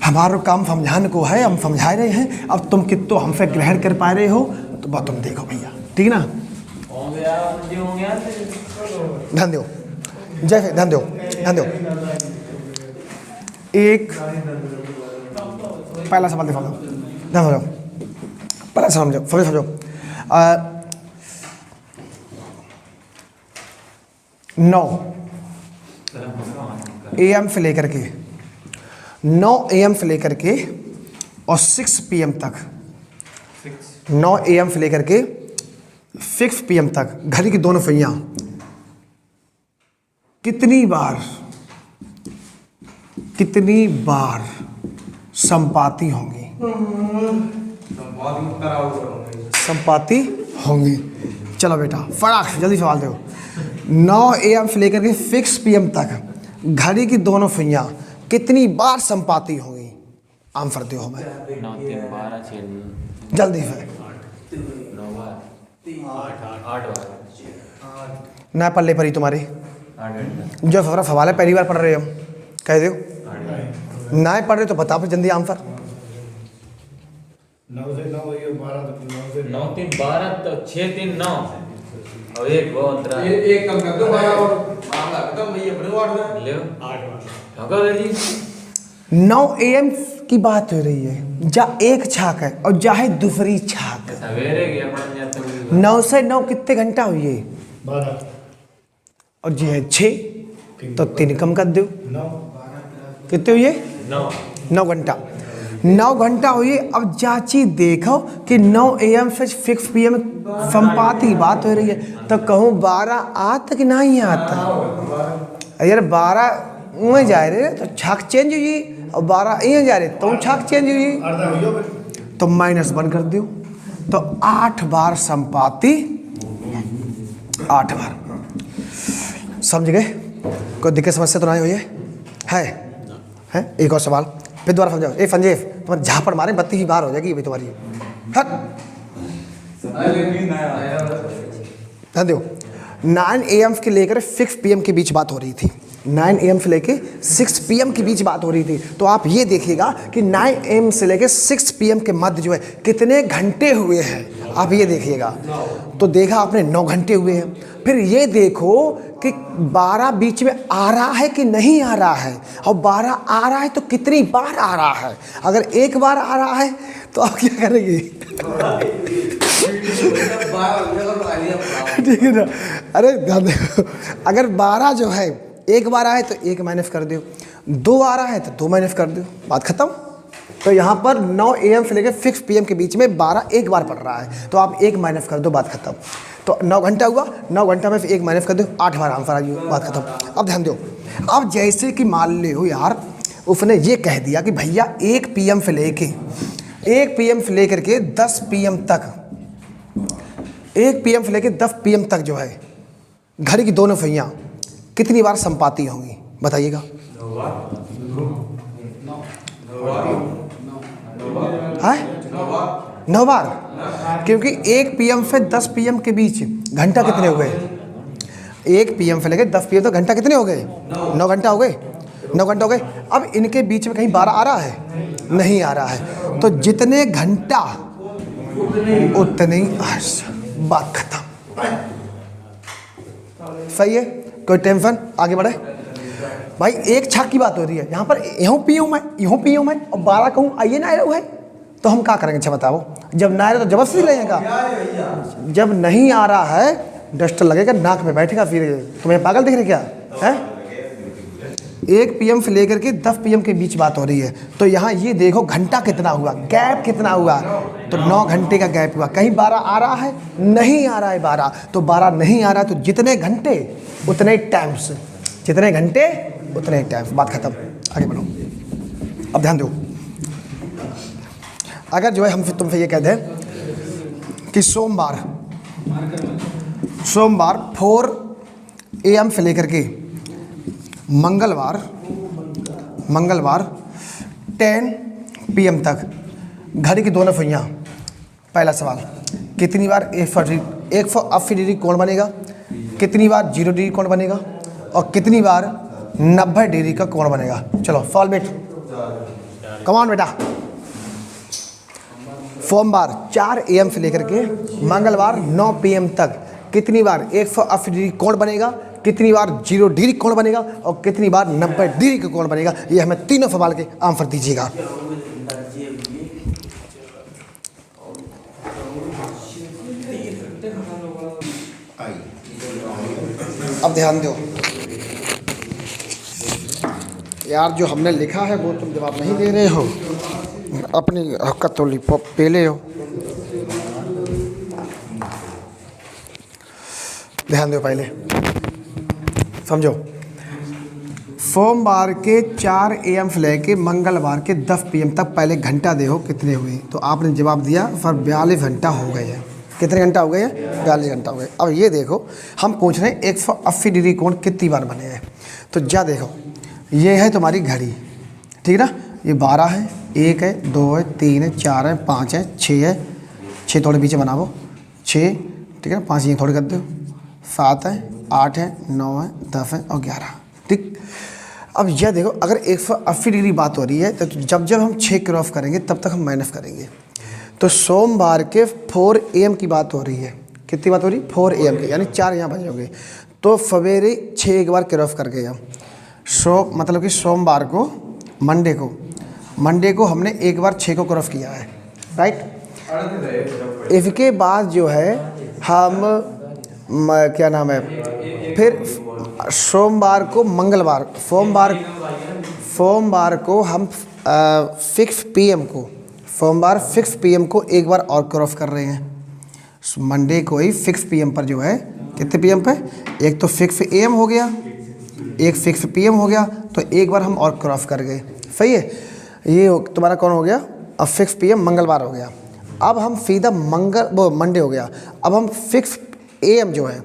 हमारा काम समझाने को है, हम समझा रहे हैं। अब तुम कितो हमसे ग्रहण कर पा रहे हो तो बात तुम देखो भैया, ठीक ना। ध्यान दो, जय ध्यान दो, ध्यान दो। एक पहला सवाल देखो, ध्यान दो, पहला समझो, समझो। 9 AM से लेकर के 9 AM से लेकर के और 6 PM तक, 9 AM से लेकर के 6 PM तक घड़ी की दोनों पहियां कितनी बार संपाती होंगी? संपाती होंगी। चलो बेटा फटाक से जल्दी सवाल दो। 9 AM से लेकर के फिक्स PM तक घड़ी की दोनों सुइयां कितनी बार संपाती होंगी? आंसर दो हमें 9 3 12 6 जल्दी से। 9 बार 8 बार ना पल्ले पर ही तुम्हारे 8 घंटा जो फरा सवाल है पहली बार पढ़ रहे हो हम, कह दो ना पढ़ रहे तो बताओ फिर जल्दी आंसर। 9 से 9 ये 12 तक 9 से 9 3 12 तो 6 3 9 और एक वो अंतरा एक कम कर दो भाई और मामला खत्म भैया बड़े वार्ड में ले 8 बार जी 9 AM की बात हो रही है, जा एक छाक है और जा है दूसरी छाक। सवेरे गया पढ़ने जाते हैं 9 से 9 कितने घंटा हुई 12 और जी है 6 तो 3 कम कर दो 9 कितने हुई 9 9 घंटा। 9 घंटा हुई। अब चाची देखो कि 9 AM से फिक्स PM संपाती की बात हो रही है तो कहूँ 12 आता कि नहीं आता? यार 12 में जा रहे तो छाक चेंज हुई और 12 यहाँ जा रहे तो छाक चेंज हुई अर्धा हो गया तो -1 कर दो तो 8 बार संपाती 8 बार। समझ गए? कोई दिक्कत समस्या तो नहीं हुई है? एक और सवाल फिर दोबारा समझाओ। ए संजीव तुम्हारे झापड़ मारे 32 ही बार हो जाएगी अभी तुम्हारी। हट ध्यान दो। 9 AM के लेकर 6 PM के बीच बात हो रही थी। 9 AM से लेके 6 PM के बीच बात हो रही थी तो आप ये देखिएगा कि 9 AM से लेके 6 PM के मध्य जो है कितने घंटे हुए हैं, आप ये देखिएगा। तो देखा आपने 9 घंटे हुए हैं। फिर ये देखो कि 12 बीच में आ रहा है कि नहीं आ रहा है, और 12 आ रहा है तो कितनी बार आ रहा है। अगर एक बार आ रहा है तो आप क्या करेंगे? ठीक है ना? अरे ध्यान दो, अगर 12 जो है एक बार आए तो 1 माइनस कर दो, 2 आ रहा है तो 2 माइनस कर दो, बात खत्म। तो यहाँ पर 9 AM से लेकर 6 PM के बीच में 12 एक बार पड़ रहा है तो आप 1 माइनस कर दो, बात खत्म। तो 9 घंटा हुआ, 9 घंटा में 1 माइनस कर दो, 8 बार आंसर आ गया, बात खत्म। अब ध्यान दो, अब जैसे कि मान ले हो यार उसने ये कह दिया कि भैया 1 PM से लेकर के 10 PM तक, 1 PM से लेकर 10 PM तक जो है घड़ी की दोनों सुइयां कितनी बार संपाती होंगी बताइएगा? 9 बार। क्योंकि 1 PM से 10 PM के बीच घंटा कितने हो गए? 1 PM से लेकर 10 PM तक घंटा कितने हो गए? 9 घंटा हो गए, 9 घंटा हो गए। अब इनके बीच में कहीं 12 आ रहा है? नहीं आ रहा है। तो जितने घंटा उतने बात खत्म। सही है, कोई टेंशन? आगे बढ़े भाई। एक छाक की बात हो रही है, यहाँ पर यूँ पी हूँ मैं और 12 कहूँ आइए ना आया है तो हम क्या करेंगे? अच्छा बताओ। जब ना आ रहा तो जबरदस्ती लगेगा, जब नहीं आ रहा है डस्टर लगेगा नाक में बैठेगा, फिर तुम्हें पागल दिख रहे क्या है? 1 PM से लेकर के 10 PM के बीच बात हो रही है तो यहाँ ये देखो घंटा कितना हुआ, गैप कितना हुआ, तो 9 घंटे का गैप हुआ। कहीं 12 आ रहा है? नहीं आ रहा है 12, तो 12 नहीं आ रहा है तो जितने घंटे उतने टाइम्स, जितने घंटे उतने टाइम्स, बात खत्म। आगे बढ़ो। अब ध्यान दो, अगर जो है हम तुमसे ये कह दें कि सोमवार 4 AM से लेकर के मंगलवार 10 PM तक घड़ी की दोनों सुइयां, पहला सवाल कितनी बार 180 डिग्री कोण बनेगा, कितनी बार 0 डिग्री कोण बनेगा और कितनी बार 90 डिग्री का कोण बनेगा? चलो सॉल्व इट, कम ऑन बेटा। सोमवार 4 AM से लेकर के मंगलवार 9 PM तक कितनी बार 180 डिग्री कोण बनेगा, कितनी बार 0 डिग्री कोण बनेगा और कितनी बार 90 डिग्री का कोण बनेगा? ये हमें तीनों सवाल के आंसर दीजिएगा। अब ध्यान दो यार, जो हमने लिखा है वो तुम जवाब नहीं दे रहे हो, अपनी हक़ तो पेले हो। ध्यान दो, पहले समझो। सोमवार के 4 AM से लेके मंगलवार के 10 PM तक पहले घंटा देखो कितने हुए, तो आपने जवाब दिया सर 42 घंटा हो गए हैं। कितने घंटा हो गए? 42 घंटा हो गए। अब ये देखो, हम पूछ रहे हैं 180 डिग्री कोण कितनी बार बने हैं। तो जा देखो, ये है तुम्हारी घड़ी, ठीक है ना। ये 12 है, 1 है, 2 है, 3 है, 4 है, 5 है, 6 है, 6 थोड़े पीछे बनाओ, 6, ठीक है ना, 5 ये थोड़े कर दो, 7 है, 8 है, 9 है, 10 है और 11, ठीक। अब यह देखो, अगर 180 डिग्री बात हो रही है तो जब जब हम 6 क्रॉस करेंगे तब तक हम माइनस करेंगे। तो सोमवार के 4 AM की बात हो रही है। कितनी बात हो रही? 4 AM की, यानी 4 यहाँ बजे हो गए। तो सवेरे 6 एक बार क्रॉस कर गए हम। मतलब कि सोमवार को, मंडे को हमने एक बार 6 को क्रॉस किया है, राइट। इसके बाद जो है हम क्या नाम है, फिर सोमवार को सोमवार को हम 6 PM को, सोमवार 6 PM को एक बार और क्रॉस कर रहे हैं। मंडे को ही 6 PM पर जो है, कितने PM पे? एक तो 6 AM हो गया, एक 6 PM हो गया, तो एक बार हम और क्रॉस कर गए, सही है। ये तुम्हारा कौन हो गया? अब 6 PM मंगलवार हो गया। अब हम सीधा मंडे हो गया। अब हम 6 AM जो है,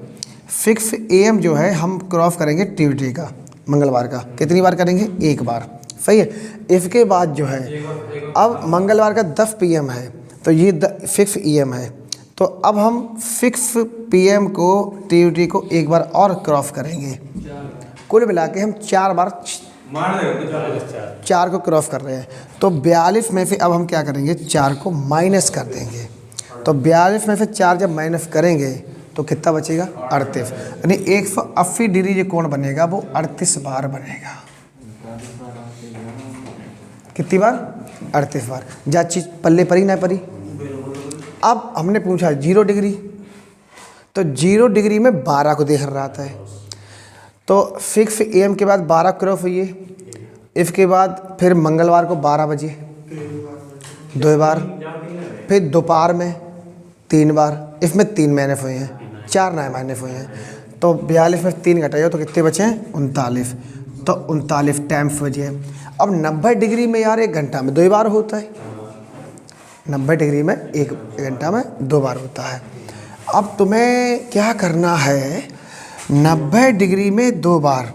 6 AM जो है हम क्रॉस करेंगे ट्यूसडे का, मंगलवार का। कितनी बार करेंगे? एक बार, सही है। इसके बाद जो है, अब मंगलवार का 10 PM है, तो ये 6 AM है। तो अब हम 6 PM को ट्यूसडे को एक बार और क्रॉस करेंगे। कुल मिला के हम 4 बार 4 को क्रॉस कर रहे हैं। तो 42 में से अब हम क्या करेंगे? 4 को माइनस कर देंगे। तो 42 में से 4 जब माइनस करेंगे तो कितना बचेगा? 38। यानी 180 डिग्री जो कोण बनेगा वो 38 बार बनेगा। कितनी बार? 38 बार। जा चीज पल्ले परी ना परी। अब हमने पूछा 0 डिग्री, तो 0 डिग्री में 12 को देख रहा था। तो 6 AM के बाद 12 क्रॉस हुई है। इसके बाद फिर मंगलवार को 12 बजे 2 बार, फिर दोपहर में 3 बार। इसमें 3 माइनस हुए हैं, 4 नए माइनस हुए हैं। तो 42 में 3 घटाइए तो कितने बचे हैं? 39। तो 39 टाइम्स बजे। अब 90 डिग्री में यार 1 घंटा में 2 बार होता है। 90 डिग्री में 1 घंटा में 2 बार होता है। अब तुम्हें क्या करना है? 90 डिग्री में 2 बार।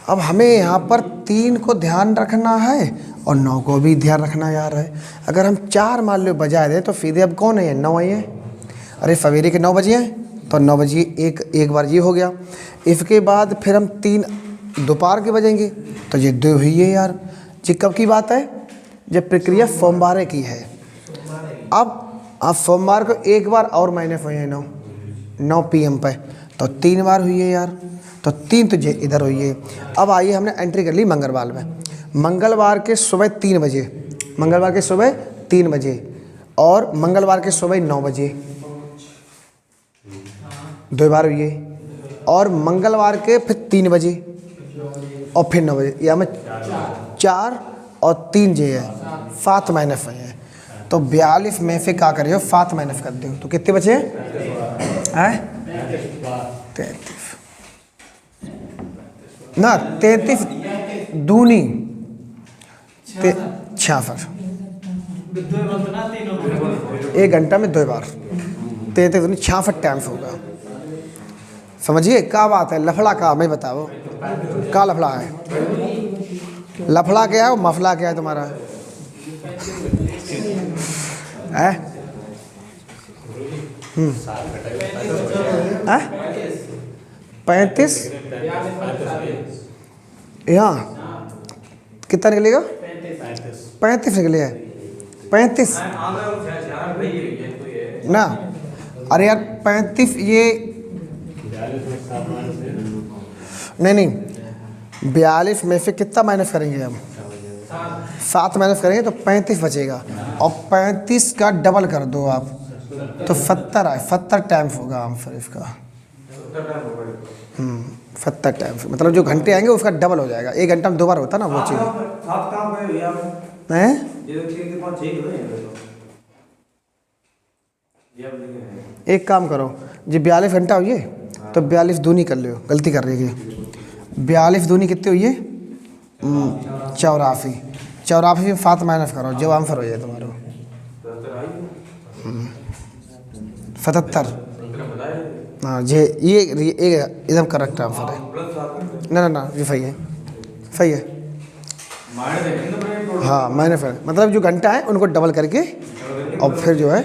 अब हमें यहाँ पर 3 को ध्यान रखना है और 9 को भी ध्यान रखना यार है। अगर हम 4 मान लो बजाय दें तो सीधे अब कौन है? 9 है। अरे सवेरे के 9 बजे हैं तो 9 बजे एक बार ये हो गया। इसके बाद फिर हम 3 दोपहर के बजेंगे तो ये 2 हुई है यार। ये कब की बात है? जब प्रक्रिया सोमवार की है। अब सोमवार को एक बार और माइनस हुए हैं 9 PM पे, तो 3 बार हुई है यार। तो 3 तो ये इधर हुई है। अब आइए, हमने एंट्री कर ली मंगलवार में। मंगलवार के सुबह 3 बजे, मंगलवार के सुबह 3 बजे और मंगलवार के सुबह 9 बजे 2 बार हुई है। और मंगलवार के फिर 3 बजे और फिर 9 बजे, या में 4 और 3 जे है, 7 माइनस हुए हैं। तो 42 में से क्या करियो? 7 माइनस कर दो तो कितने बचे हैं? 33 ना, 33 दूनी 66। 1 घंटा में 2 बार, 33 दूनी 66 टाइम्स होगा। समझिए क्या बात है? लफड़ा का मैं बताओ, क्या लफड़ा है? लफड़ा क्या है और मफला क्या है तुम्हारा? है 35 यहाँ कितना निकलेगा? 35 निकले है। 35 ना, अरे यार 35 ये नहीं 42 में से कितना माइनस करेंगे हम? 7 माइनस करेंगे तो 35 बचेगा। और 35 का डबल कर दो आप तो 70 आए। 70 टाइम्स होगा आंसर इसका। 70 टाइम्स मतलब जो घंटे आएंगे उसका डबल हो जाएगा। 1 घंटा में 2 बार होता ना वो चीज़ है। एक काम करो, जी 42 घंटा हुई है तो 42 दूनी कर लो। गलती कर रही है। 42 दूनी कितनी हुई है? 84। 84 में 7 माइनस करो, जो आंसर हो जाए तुम्हारा 77। हाँ ये एकदम करेक्ट आंसर है। ना ये सही है, सही है। हाँ मैंने फिर मतलब जो घंटा है उनको डबल करके और फिर जो है,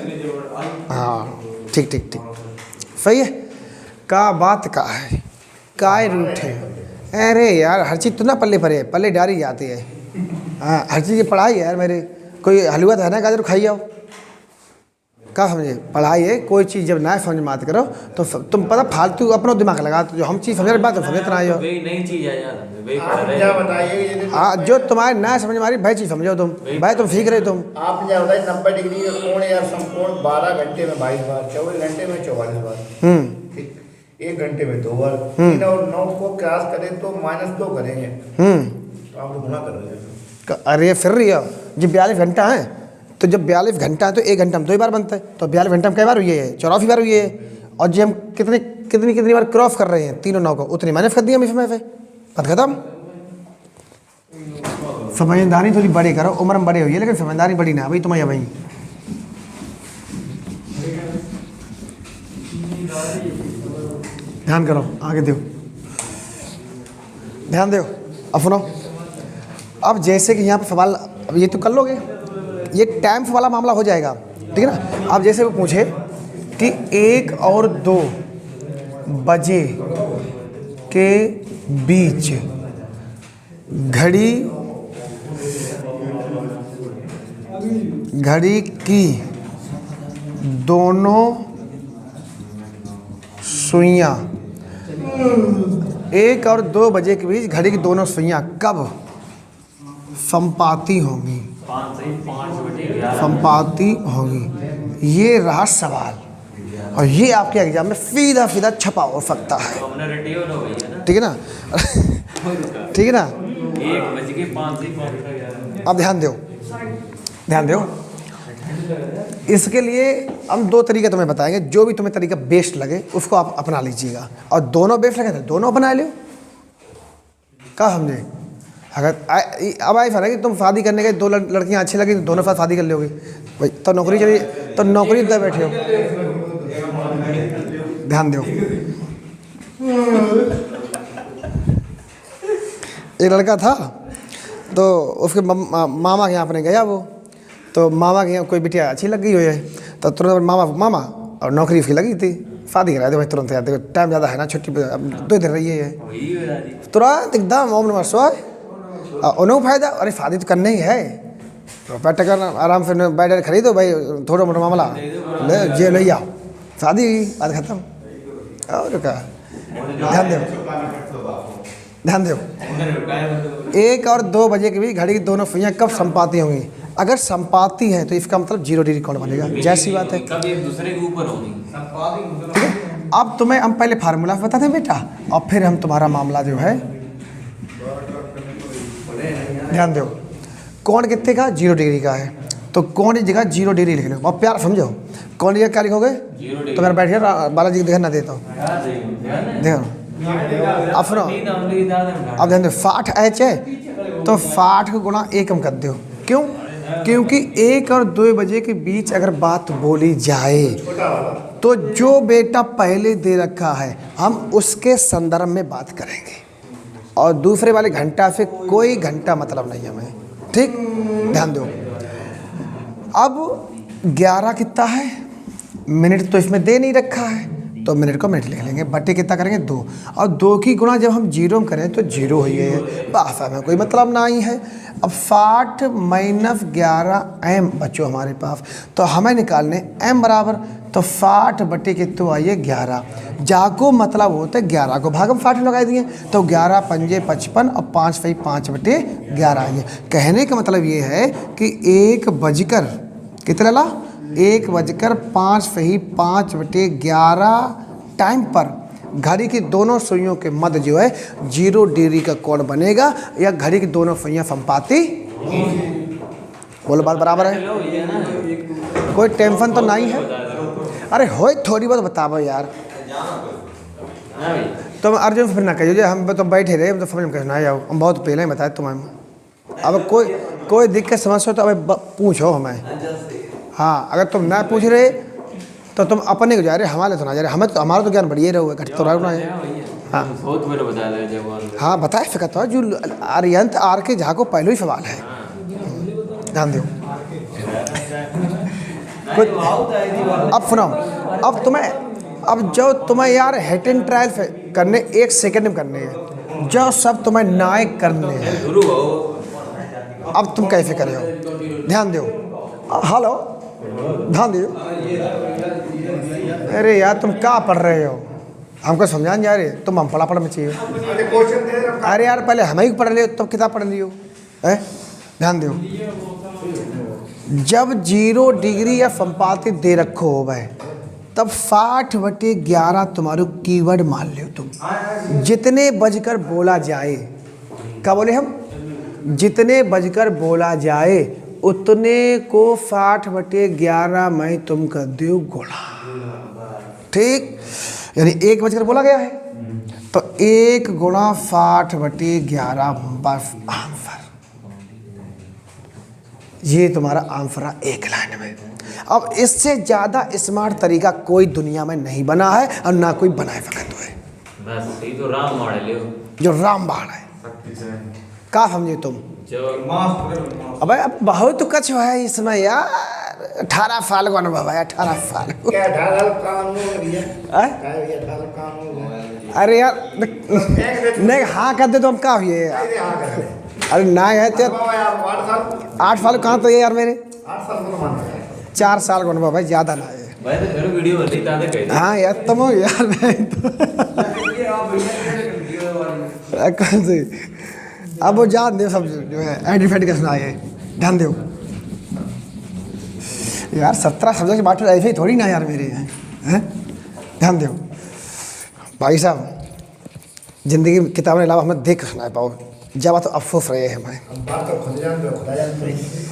हाँ ठीक सही है। का बात का है, काय रूट है। अरे यार हर चीज़ तो ना पल्ले डारी जाती है। हाँ हर चीज़ की पढ़ाई है यार मेरे। कोई हलवा है ना गाजर खाई आओ, क्या समझे? पढ़ाई है, कोई चीज़ जब ना समझ मत करो तो तुम पता फालतू अपना दिमाग लगा, तो जो हम चीज़ समझ बात समझते ना हो। नई चीज़ है यार, आप क्या बताइए? हाँ जो तुम्हारे ना समझ मारी भाई चीज़ समझो तुम, भाई तुम सीख रहे तुम। आप क्या बताइए 90 डिग्री का कोण या समकोण 12 घंटे में 22 बार, 24 घंटे में 44 बार, ठीक, 1 घंटे में 2 बार, 3 और 9 को क्रॉस करें तो -2 करेंगे, तो आप गुना कर रहे हैं। अरे फिर रही है जब 42 घंटा है, तो जब 42 घंटा है तो 1 घंटा में 2 बार बनता है, तो 42 घंटा में कई बार हुई है? 84 बार हुई है। और जब हम कितनी बार क्रॉस कर रहे हैं 3 और 9 को, उतनी माइनस कर दिया इसमें से, बात खत्म। समझदारी थोड़ी बड़ी करो, उम्र में बड़े हुई है लेकिन समझदारी बड़ी ना भाई तुम्हारी भाई। ध्यान करो, आगे दो, ध्यान दो। अब सुनो, अब जैसे कि यहाँ पर सवाल, अब ये तो कर लोगे, ये टाइम वाला मामला हो जाएगा, ठीक है ना। अब जैसे वो पूछे कि 1 और 2 बजे के बीच घड़ी की दोनों सुइयां, 1 और 2 बजे के बीच घड़ी की दोनों सुइयां कब संपाती होंगी? संपाती होगी, ये रहा सवाल। और ये आपके एग्जाम में सीधा छपा हो सकता है, ठीक है ना? ठीक है ना? 1:05 अब ध्यान दो। इसके लिए हम 2 तरीके तुम्हें बताएंगे, जो भी तुम्हें तरीका बेस्ट लगे उसको आप अपना लीजिएगा, और दोनों बेस्ट लगे तो दोनों अपना लो। क्या समझे? अगर अब ऐसा है कि तुम शादी करने के 2 लड़कियां अच्छी लगी तो दोनों साथ शादी कर लोगे भाई, तो नौकरी चलिए, तो नौकरी दे बैठे हो। ध्यान दो। एक लड़का था तो उसके मामा के यहाँ अपने गया वो, तो मामा के यहाँ कोई बिटिया अच्छी लग गई हुई है, तो तुरंत मामा और नौकरी उसकी लगी थी, शादी करा दे भाई तुरंत यार, देखो टाइम ज़्यादा है ना, छुट्टी पे अब 2 दिन रही है, तुरंत एकदम ओम नमः शिवाय। उन्हें फायदा, अरे शादी तो करना ही है, रुपया टका आराम से बैठ खरीदो भाई, थोड़ा मोटा मामला ले आओ, शादी बात खत्म। और क्या, ध्यान दो। 1 और 2 बजे के बीच घड़ी की दोनों सुइयां कब संपाती होंगी? अगर संपाती है तो इसका मतलब 0 डिग्री कोण बनेगा, जैसी बात है। कब एक दूसरे के ऊपर होगी। ठीक है, अब तुम्हें हम पहले फार्मूला बताते हैं बेटा, और फिर हम तुम्हारा मामला जो है, ध्यान दो। कोण कितने का? 0 डिग्री का है, तो कोण की जगह 0 डिग्री लिख लो, और प्यार समझो। कोण की जगह क्या लिखोगे? तो मेरा बैठिए, बालाजी को देखना देता हूँ, देखो अब सुनो। अब ध्यान दो, 60H है तो 60 को गुणा 1 हम कर दो। क्यों? क्योंकि 1 और 2 बजे के बीच अगर बात बोली जाए तो जो बेटा पहले दे रखा है हम उसके संदर्भ में बात करेंगे, और दूसरे वाले घंटा से कोई घंटा मतलब नहीं हमें, ठीक? ध्यान दो। अब 11 कितना है? मिनट तो इसमें दे नहीं रखा है, तो मिनट को मिनट लिख लेंगे, बट्टे कितना करेंगे? 2, और 2 की गुणा जब हम 0 में करें तो 0 ही है, भाषा में कोई मतलब ना ही है। अब 60 - 11 m बच्चों हमारे पास, तो हमें निकालने m बराबर, तो 60 बट्टे कितने आइए? 11। जाको मतलब होता है 11 को भाग हम 60 लगा दिए, तो 11 × 5 = 55 और 5 × 5 बटे 11 आइए। कहने का मतलब ये है कि 1 बजकर कितना ला? 1:05 बटे 11 टाइम पर घड़ी की दोनों सुइयों के मध्य जो है 0 डिग्री का कोण बनेगा, या घड़ी की दोनों सुइयां संपाती। बोलो बात बराबर है? कोई टेंशन तो नहीं है? अरे हो थोड़ी बहुत बताओ यार, तुम अर्जुन फिर ना कहिए हम तो बैठे रहे, हम तो समझ में कहना जाओ, हम बहुत पहले ही बताए तुम्हें। अब कोई दिक्कत समस्या तो अब पूछो हमें। हाँ, अगर तुम ना पूछ रहे तो तुम अपने को जा रहे, हमारे तो ना जा रहे, हमें तो हमारा तो ज्ञान बढ़िया रहा घट तो रहा है। हाँ बहुत बड़े बता रहे जब हाँ बताए फिर तो जो आर्यंत आर के झा को पहले ही सवाल है, ध्यान दो। अब सुनो, अब तुम्हें, अब जो तुम्हें यार हेट एंड ट्रायल करने 1 सेकंड में करने हैं, जो सब तुम्हें नायक करने हैं, अब तुम कैसे करे हो, ध्यान दो। हेलो, ध्यान दो। अरे यार तुम क्या पढ़ रहे हो, हमको समझाने जा रहे, तुम हम पढ़ा में चाहिए। अरे यार पहले हम ही पढ़ लियो, तब किताब पढ़ लियो है, ध्यान दो। जब 0 डिग्री या संपातित दे रखो हो भाई, तब 60/11 तुम्हारो कीवर्ड मान लियो तुम। जितने बजकर बोला जाए, क्या बोले हम, जितने बजकर बोला जाए उतने को 60/11 में तुम कर दो गुणा, ठीक। यानी 1 बजकर बोला गया है तो 1 गुणा 60/11 बस आंसर। ये तुम्हारा आंसर है 1 लाइन में। अब इससे ज़्यादा स्मार्ट तरीका कोई दुनिया में नहीं बना है और ना कोई बनाए सकता है। बस ये तो राम मॉडल है, जो रामबाण है, क्या समझे तुम। जो अबे अब बहुत कुछ है इसमें यार, 18 साल का अनुभव है, 18 साल। क्या 18 कानून भैया, हैं? 18 कानून। अरे यार नहीं हाँ कर दे तो हम क्या हुए यार, अरे ना है तो 8 साल कहाँ तो ये यार मेरे 4 साल का अनुभव है, ज़्यादा ना है भाई। तो फिर वीडियो बन रही ताज़ा कह दे। हाँ यार तुम हो यार मैं तो कौन से, अब वो जान दो सब जो है आइडेंटिफाइड कैसे आए, ध्यान दो यार। 17 सब्जेक्ट बांटे ऐसे ही थोड़ी ना यार मेरे हैं, ध्यान दो भाई साहब। जिंदगी में किताबों के अलावा हमें देख ना पाओ, जब तो अफसोस रहे हैं हमें।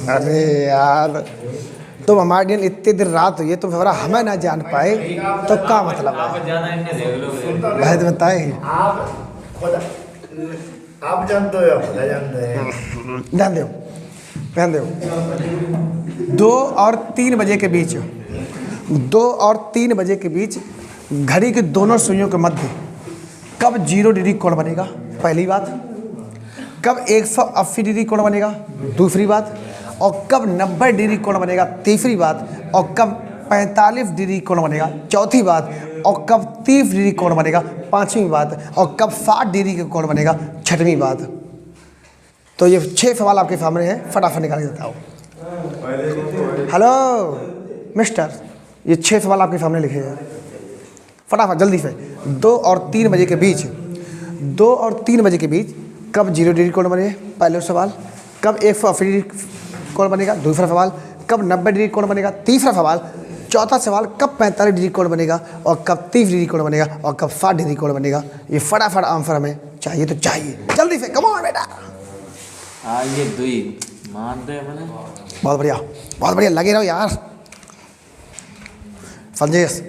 अरे यार तुम हमारे दिन इतने दिन रात हुई है, तुम हमारा हमें ना जान पाए तो क्या मतलब आप है जाना इन्हें देख लो। भाई तो बताए आप जानते हो, खुदा जानते हैं। ध्यान दो, ध्यान दो। 2 और 3 बजे के बीच, 2 और 3 बजे के बीच घड़ी के दोनों सुइयों के मध्य कब 0 डिग्री कोण बनेगा, पहली बात। कब 180 डिग्री कोण बनेगा, दूसरी बात। और कब 90 डिग्री कोण बनेगा, तीसरी बात। और कब 45 डिग्री कोण बनेगा, चौथी बात। और कब 30 डिग्री कोण बनेगा, पांचवी बात। और कब 60 डिग्री का कोण बनेगा, छठवीं बात। तो ये 6 सवाल आपके सामने हैं, फटाफट निकाल के बताओ। हेलो मिस्टर, ये 6 सवाल आपके सामने लिखे हैं, फटाफट जल्दी से। 2 और 3 बजे के बीच, 2 और 3 बजे के बीच कब 0 डिग्री कोण बनेगा, पहले सवाल। कब 180 डिग्री कोण बनेगा, दूसरा सवाल। कब 90 डिग्री कोण बनेगा, तीसरा सवाल। चौथा सवाल कब 45 डिग्री कोण बनेगा, और कब 30 डिग्री कोण बनेगा, और कब 60 डिग्री कोण बनेगा। ये फटाफट आंसर हमें चाहिए तो चाहिए, जल्दी से, कम ऑन बेटा। हाँ ये दुई मान दे मैंने। बहुत बढ़िया, बहुत बढ़िया, लगे रहो यार संजेश।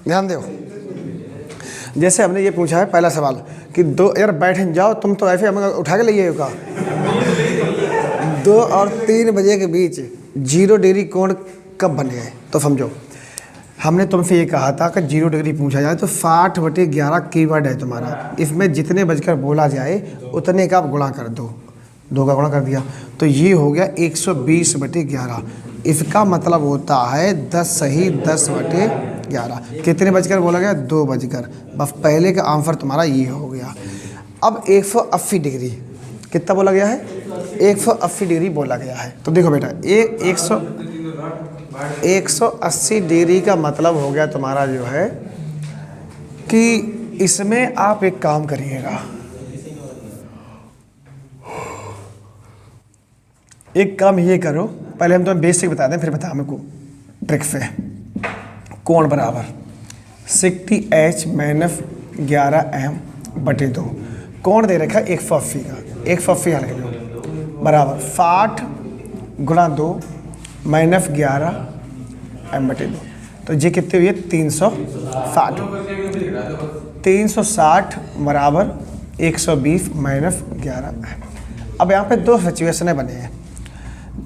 ध्यान दो, जैसे हमने ये पूछा है पहला सवाल कि 2 यार बैठ जाओ, तुम तो ऐसे हमें उठा के लिए का। 2 और 3 बजे के बीच 0 डिग्री कोण कब बन गए, तो समझो हमने तुमसे ये कहा था कि 0 डिग्री पूछा जाए तो 60/11 कीवर्ड है तुम्हारा, इसमें जितने बजकर बोला जाए उतने का आप गुणा कर दो, 2 का गुणा कर दिया तो ये हो गया 120/11। इसका मतलब होता है 10 सही 10/11। कितने बजकर बोला गया, 2 बजकर। बस पहले का आंसर तुम्हारा ये हो गया। अब 180 डिग्री कितना बोला गया है, 180 डिग्री बोला गया है। तो देखो बेटा 180 डिग्री का मतलब हो गया तुम्हारा जो है कि इसमें आप एक काम करिएगा, एक काम ये करो, पहले हम तुम्हें बेसिक बता दें फिर बता हमको ट्रिक से। कोण बराबर 60h - 11m/2। कोण दे रखा है 180 का, 180 हल कर लो, बराबर 60 × 2 माइनस 11 m/2। तो ये कितनी हुई है 360। 360 बराबर 120 माइनस 11 m। अब यहाँ पे दो सिचुएशनें बने हैं।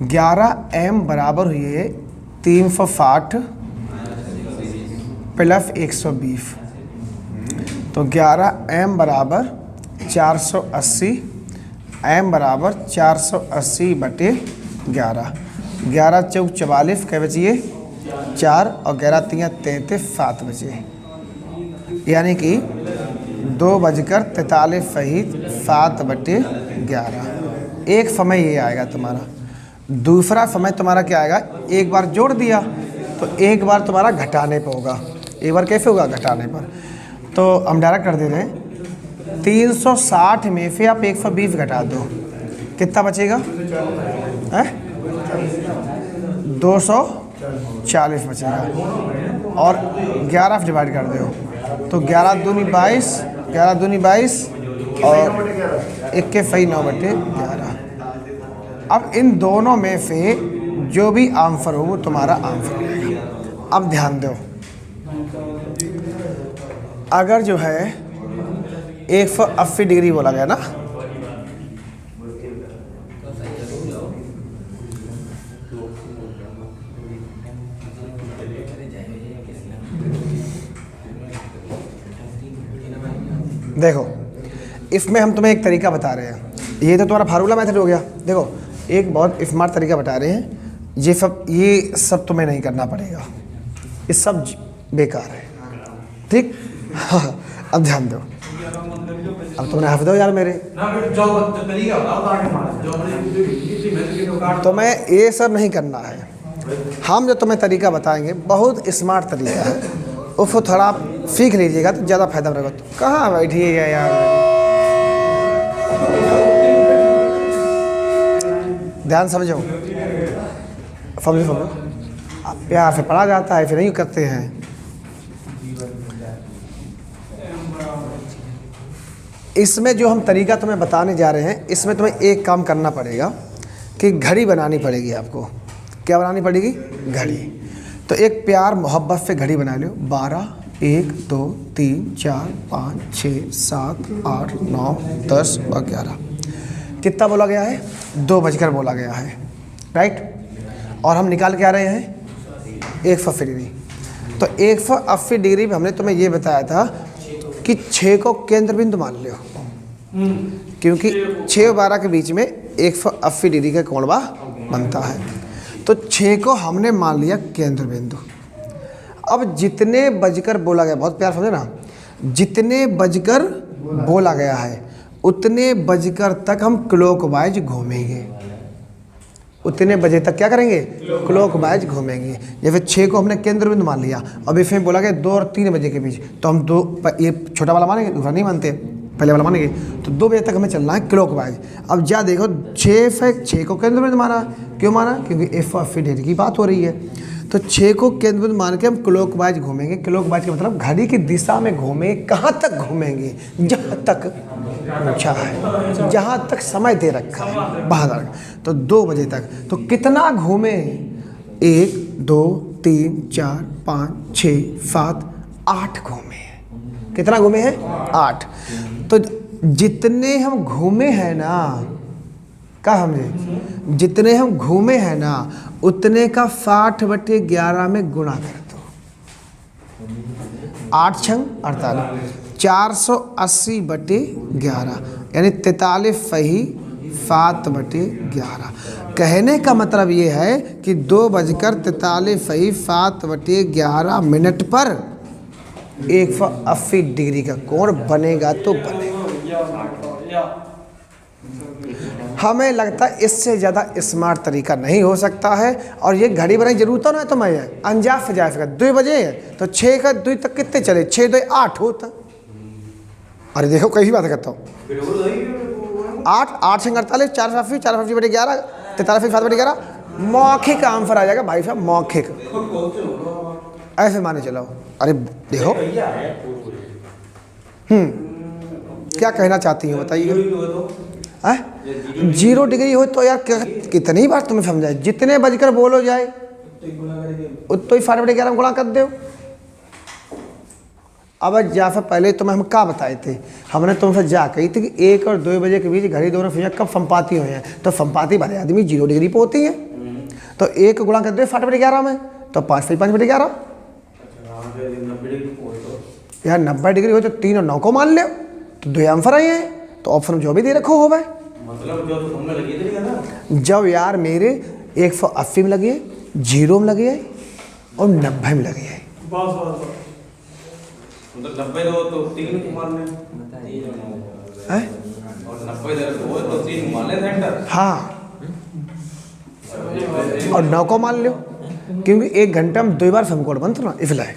11 m बराबर हुई है 360 प्लस 120। तो 11 m बराबर 480, m बराबर 480 बटे 11। 11 चौक 44 क्या बचिए 4 और 11 3 33 7 बचे, यानी कि 2:43 सहित 7 बटे 11। एक समय ये आएगा तुम्हारा। दूसरा समय तुम्हारा क्या आएगा, एक बार जोड़ दिया तो एक बार तुम्हारा घटाने पर होगा। एक बार कैसे होगा, घटाने पर। तो हम डायरेक्ट कर दे रहे हैं। 360 में से आप 120 घटा दो, कितना बचेगा, 240 बचेगा। और 11 से डिवाइड कर दो तो 11 दूनी 22, 11 दूनी 22 और 1/9/11। अब इन दोनों में से जो भी आंसर हो वो तुम्हारा आंसर रहेगा। अब ध्यान दो, अगर जो है 180 डिग्री बोला गया ना, देखो इसमें हम तुम्हें एक तरीका बता रहे हैं। ये तो तुम्हारा फार्मूला मेथड हो गया। देखो एक बहुत स्मार्ट तरीका बता रहे हैं। ये सब तुम्हें नहीं करना पड़ेगा, ये सब बेकार है, ठीक। हाँ, अब ध्यान दो। अब तुमने हफ दो यार मेरे। तुम्हें ये सब नहीं करना है। हम जो तुम्हें तरीका बताएंगे बहुत स्मार्ट तरीका है, उसको थोड़ा आप सीख लीजिएगा तो ज़्यादा फायदा रहेगा। तो कहाँ बैठी है यार, ध्यान समझो, समझो। आप प्यार से पढ़ा जाता है, फिर नहीं करते हैं। इसमें जो हम तरीका तुम्हें बताने जा रहे हैं, इसमें तुम्हें एक काम करना पड़ेगा कि घड़ी बनानी पड़ेगी आपको। क्या बनानी पड़ेगी, घड़ी। तो एक प्यार मोहब्बत से घड़ी बना लो। 12, 1, 2, 3, 4, 5, 6, 7, 8, 9, 10 और 11। कितना बोला गया है, 2 बजकर बोला गया है, राइट। और हम निकाल के आ रहे हैं 180 डिग्री। तो 180 डिग्री में हमने तुम्हें ये बताया था कि 6 को केंद्र बिंदु मान लो, क्योंकि 6 और 12 के बीच में 180 डिग्री का कोण बनता है। तो 6 को हमने मान लिया केंद्र बिंदु। अब जितने बजकर बोला गया, बहुत प्यार समझे ना, जितने बजकर बोला गया है उतने बजकर तक हम क्लॉकवाइज घूमेंगे। उतने बजे तक क्या करेंगे, क्लॉकवाइज घूमेंगे। जैसे 6 को हमने केंद्र बिंदु मान लिया, अब इसमें बोला गया 2 और 3 बजे के बीच, तो हम ये छोटा वाला मानेंगे, दूसरा नहीं मानते, पहले वाला मानेंगे। तो 2 बजे तक हमें चलना है क्लॉकवाइज। अब जा देखो 6 को केंद्र बिंदु माना, क्यों माना, क्योंकि 180 डिग्री की बात हो रही है। तो 6 को केंद्र बिंदु मान के हम क्लॉकवाइज घूमेंगे। क्लॉकवाइज का मतलब घड़ी की दिशा में घूमेंगे। कहाँ तक घूमेंगे, जहाँ तक पूछा है, जहाँ तक समय दे रखा है वहाँ तक। तो 2 बजे तक। तो कितना घूमे, 1, 2, 3, 4, 5, 6, 7, 8 घूमे। कितना घूमे हैं, 8। तो जितने हम घूमे हैं ना, क्या हमने जितने हम घूमे हैं ना, उतने का 60/11 में गुणा कर दो। 8 छंग 48, 480/11 यानी 43 सही 7/11। कहने का मतलब ये है कि 2:43 सही 7/11 मिनट पर 180 डिग्री का कोण बनेगा तो बनेगा। हमें लगता है इससे ज़्यादा स्मार्ट तरीका नहीं हो सकता है। और ये घड़ी बनाई जरूरत ना, तो मैं अंजाफ से जाएगा 2 बजे है तो 6 का 2 तक कितने चले, 6 2 8 होता। अरे देखो कहीं बात करता हूँ, 8 से 48, 480, 480/11, 43 7/11 मौखिक आंसर आ जाएगा भाई साहब, मौखिक। ऐसे माने चलो। अरे देखो क्या कहना चाहती हूँ बताइए। हैं 0 डिग्री हो तो यार कितनी बार तुम्हें समझाए, जितने बजकर बोलो जाए उतो ही 11 में गुणा कर दो। अब जाफर पहले तुम्हें हम क्या बताए थे, हमने तुमसे जा कही थी कि 1 और 2 बजे के बीच घड़ी दोनों फिर कब संपाती हुए हैं, तो संपाती वाले आदमी 0 डिग्री पे होती हैं, तो 1 गुणा कर दो 11 में, तो 5/5 यार 90 डिग्री हो तो 3 और 9 को मान लो, तो 2 आंसर आए हैं, तो ऑप्शन जो भी दे रखो हो भाई। मतलब जो तुमने लगी थी ना, जब यार मेरे 180 में लगी है, 0 में लगी है और 90 में लगी है। मतलब 90 दो तो 3 को मान लें, हैं? और 90 दो तो 3 मान लें सेंटर। हाँ, और 9 को मान लो, क्योंकि 1 घंटा में 2 बार समकोण बनता ना, इसलिए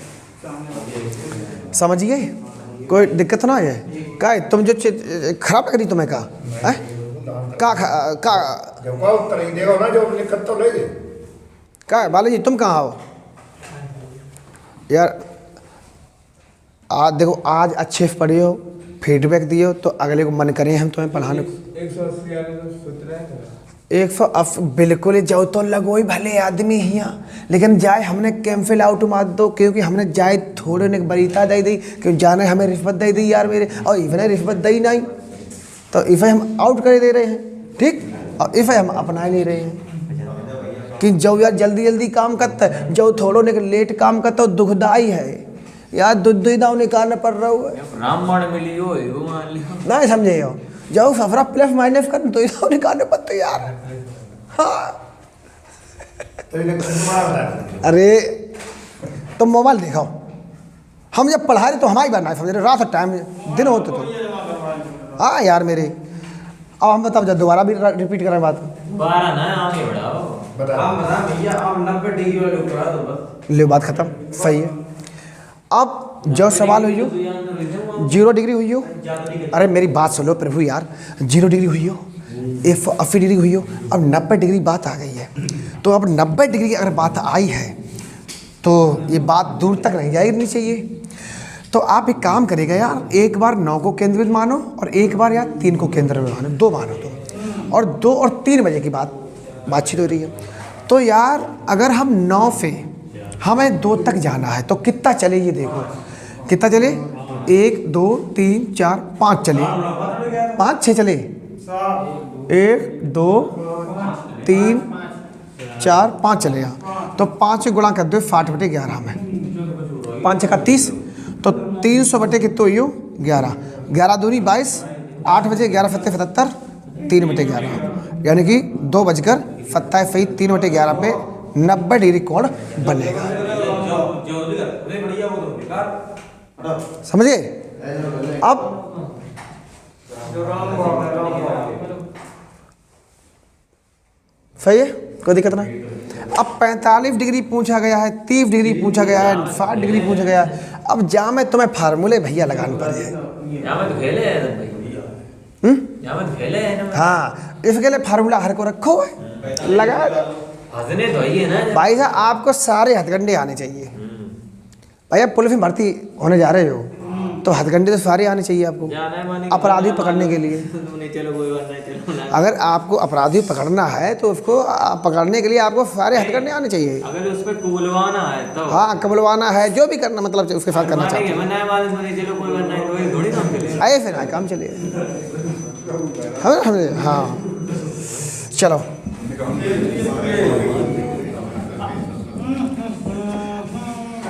समझिए, कोई दिक्कत ना है। का तुम जो खराब लग रही तुम्हें का जब का उत्तर नहीं देगा ना, जो लिखत तो ले दे। का बालाजी तुम कहाँ हो यार? आज देखो, आज अच्छे से पढ़े हो, फीडबैक दिए हो, तो अगले को मन करें हम तुम्हें पढ़ाने को। 180 बिल्कुल जाओ तो लगो ही भले आदमी हियाँ, लेकिन जाए हमने कैंसिल आउट मार दो, क्योंकि हमने जाए थोड़े ने बरीता दे दी, क्योंकि जाने हमें रिश्वत दे दी यार मेरे, और इन्हें रिश्वत दे नहीं, तो इसे हम आउट कर दे रहे हैं, ठीक, और इसे हम अपना नहीं रहे हैं कि जो यार जल्दी जल्दी काम करता है, जो थोड़ो ने लेट काम करता है दुखदाई है यार, दुविधा निकालना पड़ रहा है। रामबाण मिली हो वो मान लियो नहीं समझे हो, जाओ सफरा प्लस माइनस कर तो इधर निकालने पड़ते यार। हाँ तो इन्हें तुम्हारा बता। अरे तुम मोबाइल दिखाओ, हम जब पढ़ा रहे तो हमारी बात नहीं समझ रहे, रात टाइम दिन होते तो। हाँ यार मेरे, अब हम बताओ जब दोबारा भी रिपीट करें बात, 12 ना आगे बढ़ाओ। हम बता भैया, आप 90 डिग्री वाले उठा दो बस, ले बात खत्म, सही है। अब जो सवाल हुई हो 0 डिग्री हुई हो, अरे मेरी बात सुनो प्रभु यार, 0 डिग्री हुई हो, 180 डिग्री हुई हो, अब 90 डिग्री बात आ गई है, तो अब 90 डिग्री की अगर बात आई है तो ये बात दूर तक नहीं जानी चाहिए। तो आप एक काम करेगा यार, एक बार 9 को केंद्र में मानो और एक बार यार 3 को केंद्र में मानो, 2 मानो तुम, और 2 और 3 बजे की बातचीत हो रही है। तो यार अगर हम 9 से हमें 2 तक जाना है तो कितना चले, ये देखो कितना चले, 1 2 3 4 5 चले, 5 6 चले, 1 2 3 4 5 चले यहाँ, तो 5 गुणा कर दो 60/11 में, 5 का 30, तो 300 बटे कितने हुई हो 11, 11 दूनी 22, 8 बजे 11 फत्ते 77, 3/11, यानी कि 2:27 3/11 पे 90 डिग्री कोण बनेगा। समझे? अब सही है, कोई दिक्कत नहीं। अब 45 डिग्री पूछा गया है, 30 डिग्री पूछा गया है, 60 डिग्री पूछा गया है। अब जहाँ में तुम्हें फार्मूले भैया लगाने पड़े हैं, हाँ इसके लिए फार्मूला हर को रखो लगा हंसने तो ही है ना भाई साहब, आपको सारे हथकंडे आने चाहिए। भैया पुलिस में भर्ती होने जा रहे हो तो हथकंडे तो सारे आने चाहिए आपको, अपराधी पकड़ने के लिए। अगर आपको अपराधी पकड़ना है तो उसको पकड़ने के लिए आपको सारे हथकंडे आने चाहिए। अगर उस पर टूलवाना है तो, हाँ कबलवाना है, जो भी करना मतलब उसके साथ करना चाहिए। आए फिर काम चले हमें, हाँ चलो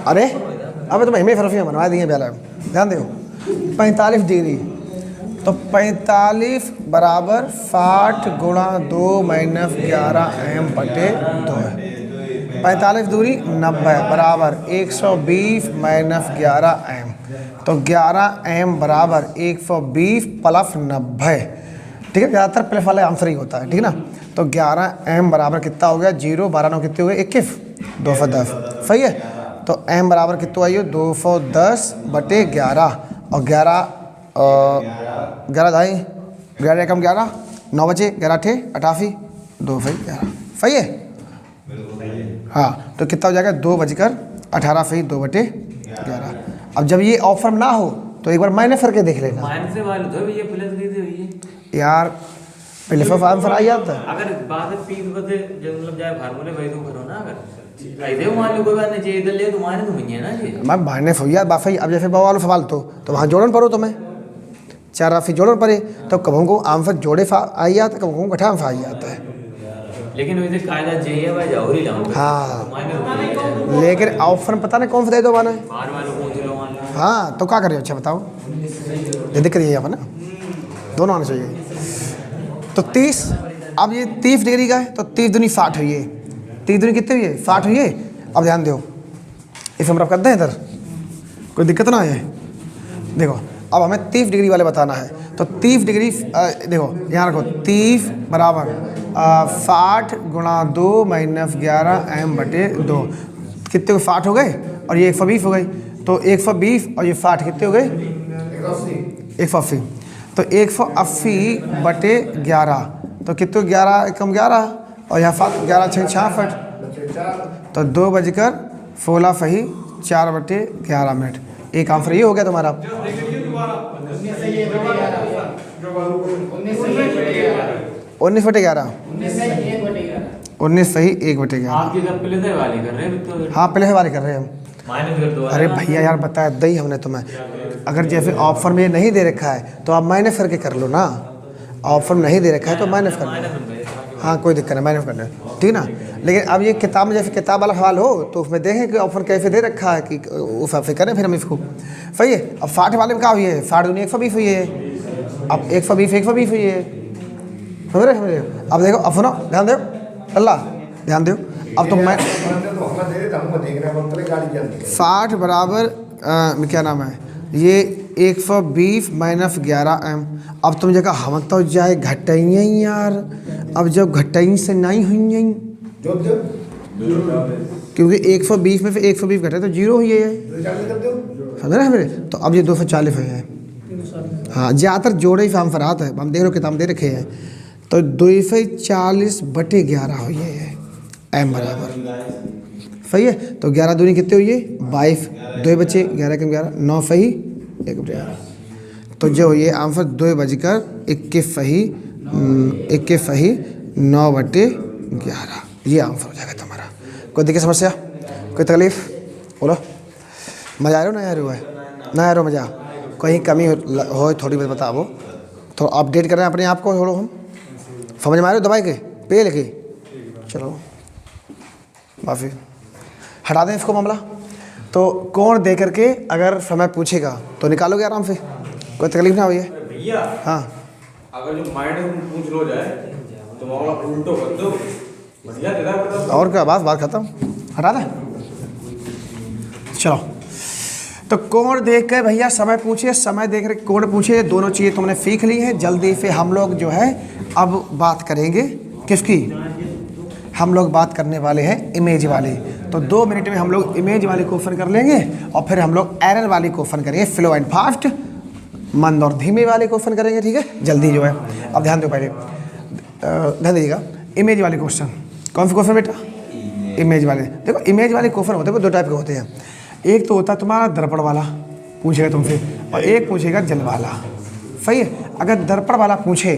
अरे अब तो हमें फरफियाँ बनवा दी हैं पहले, ध्यान दो 45 डिग्री, तो 45 बराबर 60 गुणा 2 माइनस 11 m/2 है। 45 दूरी 90 बराबर 120 माइनस 11 m, तो 11 m बराबर 120 प्लस 90, ठीक है, ज़्यादातर प्लस वाला आंसर ही होता है, ठीक है ना। तो 11 m बराबर कितना हो गया, 0 12 9 कितने हो गए 21, 210, सही है। तो m बराबर कितना आई हो 210/11, और 11 ढाई 11 एकम 11, 9 बचे 11 अठे 88, 2 फिर 11, सही है। हाँ तो कितना हो जाएगा 2:18 फिर 2/11। अब जब ये ऑफर ना हो तो एक बार माइनस करके देख लेना माइनस से वाले तो ये प्लस दी हुई है यार। पहले फिर आंसर आ जाता है। अगर बाद में पीस बदे जब मतलब जाए फार्मूले वही तो करो ना। अगर ऐसे मान लो कोई बात नहीं चाहिए इधर ले तो माने तो नहीं है ना जी। मैं भाने फैया बाफी अब जैसे बवाल सवाल तो वहाँ जोड़न पड़ो तुम्हें 4 राफी जोड़न पड़े तो कबों को आंसर जोड़े आई जाता है, कबों को गठा आंसर आई जाता है। लेकिन वैसे कायदा चाहिए भाई जाओ ही लाऊं। हाँ लेकिन ऑप्शन पता नहीं कौन सा दे दो माना है। बार बार पहुंच लो मान लो। हाँ तो क्या करें अच्छा बताओ, ये दिक्कत यही है ना, दोनों आना चाहिए। तो 30 अब ये 30 डिग्री का है तो 30 दूनी 60 हुई है, 30 दूनी कितनी हुई है 60 हुई है। अब ध्यान दो इसे हम रफ करते हैं इधर, कोई दिक्कत ना है। देखो अब हमें 30 डिग्री वाले बताना है तो 30 डिग्री देखो यहाँ रखो 30 बराबर 60 गुणा 2 माइनस 11 m बटे 2 कितने को 60 हो गए और ये 120 हो गई तो 120 और ये 60 कितने हो गए 180। तो 180 बटे 11 तो कितने 11 एकम 11 और यहाँ 11 6 66 तो 2 बजकर 16 फही 4 बटे 11 मिनट। एक आंसर ये हो गया तुम्हारा। 19 बटे 11 19 सही 1 बटे 11। आपकी सब पहले से वाली कर रहे हैं तो हाँ पहले वाले कर रहे हैं हम। माइनस कर दो। अरे भैया यार बताया दही हमने तुम्हें, अगर जैसे ऑफर में नहीं दे रखा है तो आप माइनस करके कर लो ना, ऑफर में नहीं दे रखा है तो माइनस कर लो। हाँ कोई दिक्कत नहीं माइनस करना ठीक ना। लेकिन अब ये किताब में जैसे किताब वाला सवाल हो तो उसमें देखें कि ऑफर कैसे दे रखा है कि उस हिसाब से करें फिर हम इसको। सही है। अब 60 वाले में क्या हुई है 60 दूनी 120 हुई है, अब 120 हुई है समझ रहे। अब देखो अब सुनो ध्यान दो अल्लाह ध्यान दो। अब तो मैं 60 बराबर क्या नाम है ये 120 माइनस 11 m। अब तुम जगह हम तो जाए घटाइए यार, अब जब घटाई से नहीं हुई क्योंकि 120 में फिर 120 घटे तो 0 हुई है समझ रहे हैं मेरे। तो अब ये 240 है। हाँ ज़्यादातर जोड़े ही फार्म फरात है, हम देख रहे हो किताब दे रखे हैं। तो 240 बटे 11 हुई है m बराबर। सही है। तो 11 दूनी कितने हुई है 22 2 बचे 11 कम 11 9 सही 1 बटे 11। तो जो ये आंसर 2 बजकर 21 सही 9 बटे 11 ये आंसर हो जाएगा तुम्हारा। कोई दिक्कत समस्या कोई तकलीफ बोलो। मज़ा आ रहा हो ना आ रहा है ना आ रहा मज़ा, कहीं कमी हो थोड़ी बहुत बताओ तो अपडेट करें अपने आप को थोड़ा हम समझ में आ रहे हो दवाई के पे लेके चलो माफ़ी हटा दें इसको मामला। तो कोण दे करके अगर समय पूछेगा तो निकालोगे आराम से, कोई तकलीफ ना हुई है। भैया हाँ अगर जो माइंड पूछ लो जाए तो मामला उल्टो कर दो बढ़िया तेरा मतलब। और क्या बात खत्म हटा दें। चलो तो कोण देख के भैया समय पूछिए, समय देख कर कोण पूछिए, दोनों चीज़ें तुमने सीख ली है। जल्दी से हम लोग जो है अब बात करेंगे किसकी, हम लोग बात करने वाले हैं इमेज वाली। तो 2 मिनट में हम लोग इमेज वाली क्वेश्चन कर लेंगे और फिर हम लोग एरर वाली क्वेश्चन करेंगे, स्लो एंड फास्ट मंद और धीमे वाले क्वेश्चन करेंगे। ठीक है जल्दी जो है अब ध्यान दो पहले ध्यान दीजिएगा। इमेज वाले क्वेश्चन कौन से क्वेश्चन बेटा इमेज वाले। देखो इमेज वाले क्वेश्चन होते हैं 2 टाइप के होते हैं, एक तो होता है तुम्हारा दर्पण वाला पूछेगा तुमसे और एक पूछेगा जल वाला। सही है। अगर दर्पण वाला पूछे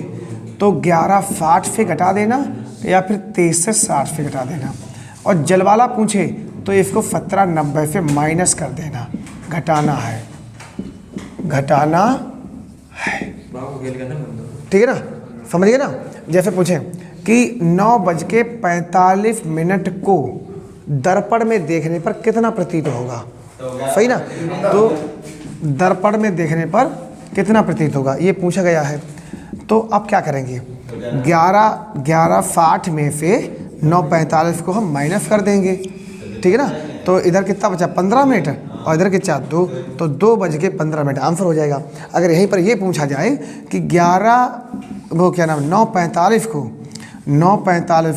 तो 1160 से घटा देना या फिर 23 से 60 से घटा देना, और जल वाला पूछे तो इसको 1790 से माइनस कर देना, घटाना है ठीक है ना, समझिए ना। जैसे पूछें कि 9:45 को दर्पण में देखने पर कितना प्रतीत होगा। सही ना, तो दर्पण में देखने पर कितना प्रतीत होगा ये पूछा गया है। तो अब क्या करेंगे 11:60 में से 9:45 को हम माइनस कर देंगे ठीक है ना। तो इधर कितना बचा 15 मिनट और इधर कितना 2, तो 2:15 आंसर हो जाएगा। अगर यहीं पर ये पूछा जाए कि 9:45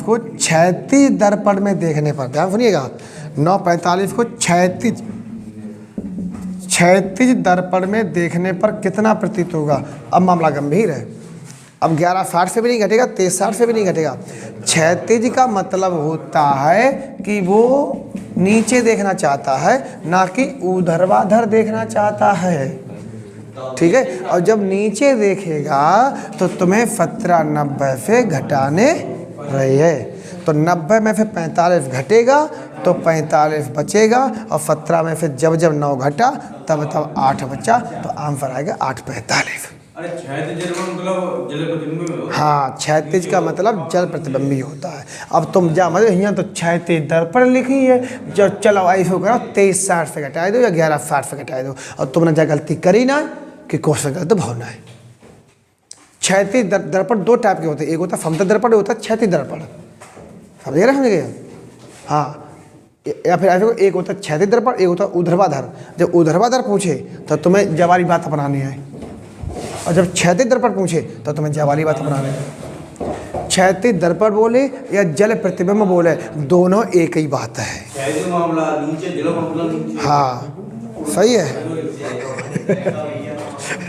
को क्षैतिज दर्पण में देखने पर, ध्यान सुनिएगा 9:45 को क्षैतिज दर्पण में देखने पर कितना प्रतीत होगा। अब मामला गंभीर है। अब 1160 से भी नहीं घटेगा, 2360 से भी नहीं घटेगा। क्षैतिज का मतलब होता है कि वो नीचे देखना चाहता है, ना कि ऊर्ध्वाधर देखना चाहता है। ठीक है। और जब नीचे देखेगा तो तुम्हें 17 90 से घटाने रही है, तो 90 में से 45 घटेगा तो 45 बचेगा, और 17 में से जब जब 9 घटा तब तब 8 बचा, तो आंसर आएगा 845। अरे क्षैतिज मतलब जल प्रतिबिंब में होता है। हाँ, क्षैतिज का मतलब जल प्रतिबिंबी होता है। अब तुम जा मतलब यहाँ तो क्षैतिज दर्पण लिखी है, जो चलो ऐसे करो 2360 से घटा दो या 1160 से घटा दो, और तुमने जो गलती करी ना कि क्वेश्चन गलत भावना है। क्षैतिज दर्पण दो टाइप के होते हैं, एक होता है समतल दर्पण, एक होता है क्षैतिज दर्पण। समझ गए? हाँ, या फिर ऐसे एक होता है क्षैतिज दर्पण, एक होता है ऊर्ध्वाधर। जब ऊर्ध्वाधर पूछे तो तुम्हें जवाली बात अपनानी है, और जब क्षैतिज दर्पण पूछे तो तुम्हें जवाली बात अपनानी है। क्षैतिज दर्पण बोले या जल प्रतिबिंब बोले, दोनों एक ही बात है। क्षैतिज मामला नीचे, जल मामला नीचे। हाँ, सही है।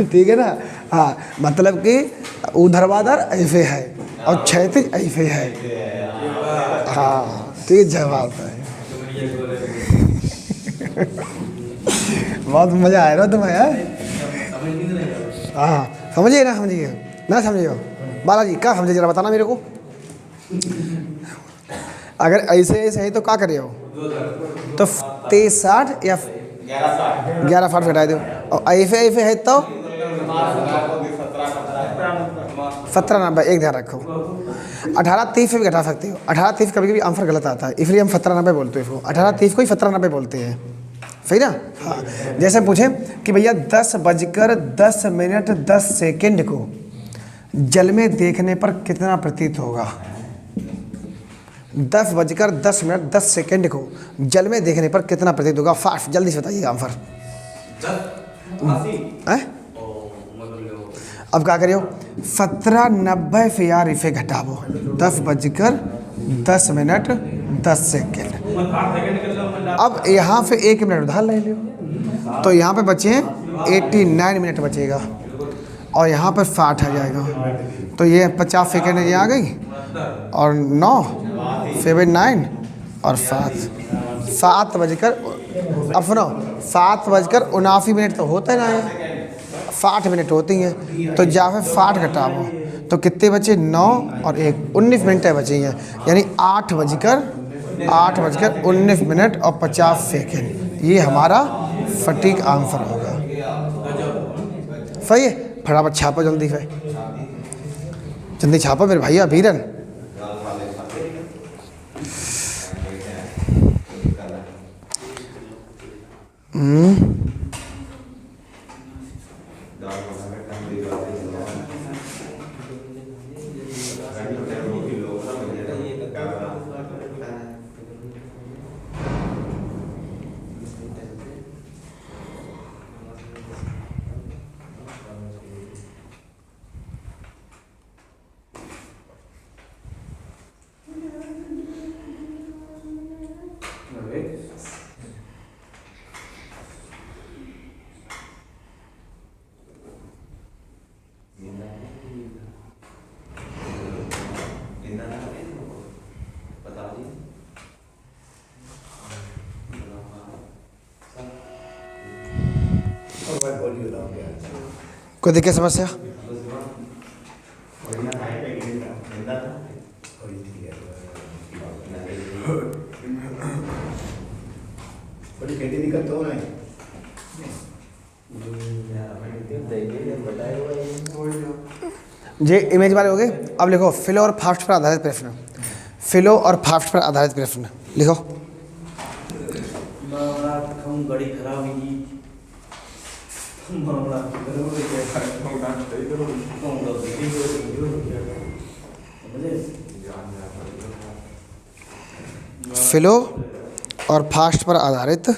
ठीक है ना? हाँ, मतलब कि ऊर्ध्वाधर ऐसे है और क्षैतिज ऐसे है। हाँ, तो ये जवाब है। बहुत मजा आया ना तुम्हें? हाँ, समझिए ना? समझिए ना? समझिए बालाजी, क्या समझे जरा बताना मेरे को। अगर ऐसे ऐसे है तो क्या करे हो? तो 2360 या 1160 घटा दो, और ऐसे ऐसे है तो 1790। एक ध्यान रखो, 1830 से भी घटा सकते हो। 1830 कभी कभी आंसर गलत आता है, इसलिए हम 1790 बोलते हैं इसको। 1830 को ही 1790 बोलते हैं, सही ना? हाँ, जैसे पूछे कि भैया 10:10 को जल में देखने पर कितना प्रतीत होगा? 10:10 को जल में देखने पर कितना प्रतीत होगा? फास्ट जल्दी से बताइएगा आंसर। अब क्या करियो? 1790 से यार इसे घटावो, 10:10 अब यहाँ पे 1 मिनट उधार ले लो, तो यहाँ पे बचे हैं 89 मिनट बचेगा, और यहाँ पर 60 आ जाएगा, तो ये 50 सेकेंड ये आ गई, और 9 7 9 और 7 बजकर, अब सुनो 7:79 तो होता है ना, 60 मिनट होती हैं, तो जहाँ पे 60 घटाओ तो कितने बचे? 9 और 1 19 मिनट बची हैं, यानी 8:19 और 50 सेकेंड। ये हमारा सटीक आंसर होगा। सही है? फटाफट छापो जल्दी से, जल्दी छापो मेरे भैया वीरन। कोई दिक्कत समस्या? खेती दिक्कत हो रही ये इमेज वाले हो गए। अब लिखो फिलो और फास्ट पर आधारित प्रश्न। फिलो और फास्ट पर आधारित प्रश्न लिखो। घड़ी खराब हुई, फिलो और फास्ट पर आधारित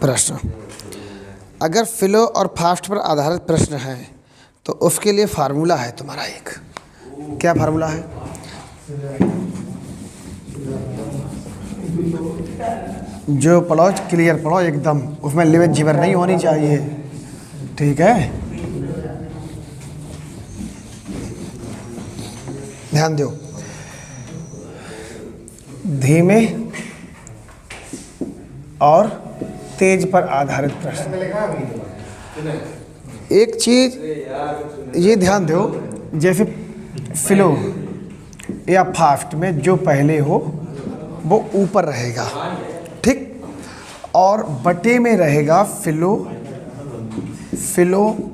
प्रश्न। अगर फिलो और फास्ट पर आधारित प्रश्न है तो उसके लिए फार्मूला है तुम्हारा एक। क्या फार्मूला है? जो पढ़ो क्लियर पढ़ो एकदम, उसमें लिमिट झिबर नहीं होनी चाहिए, ठीक है? ध्यान दो। धीमे और तेज पर आधारित प्रश्न। एक चीज़ ये ध्यान दो, जैसे फ्लो या फास्ट में जो पहले हो वो ऊपर रहेगा, ठीक, और बटे में रहेगा flow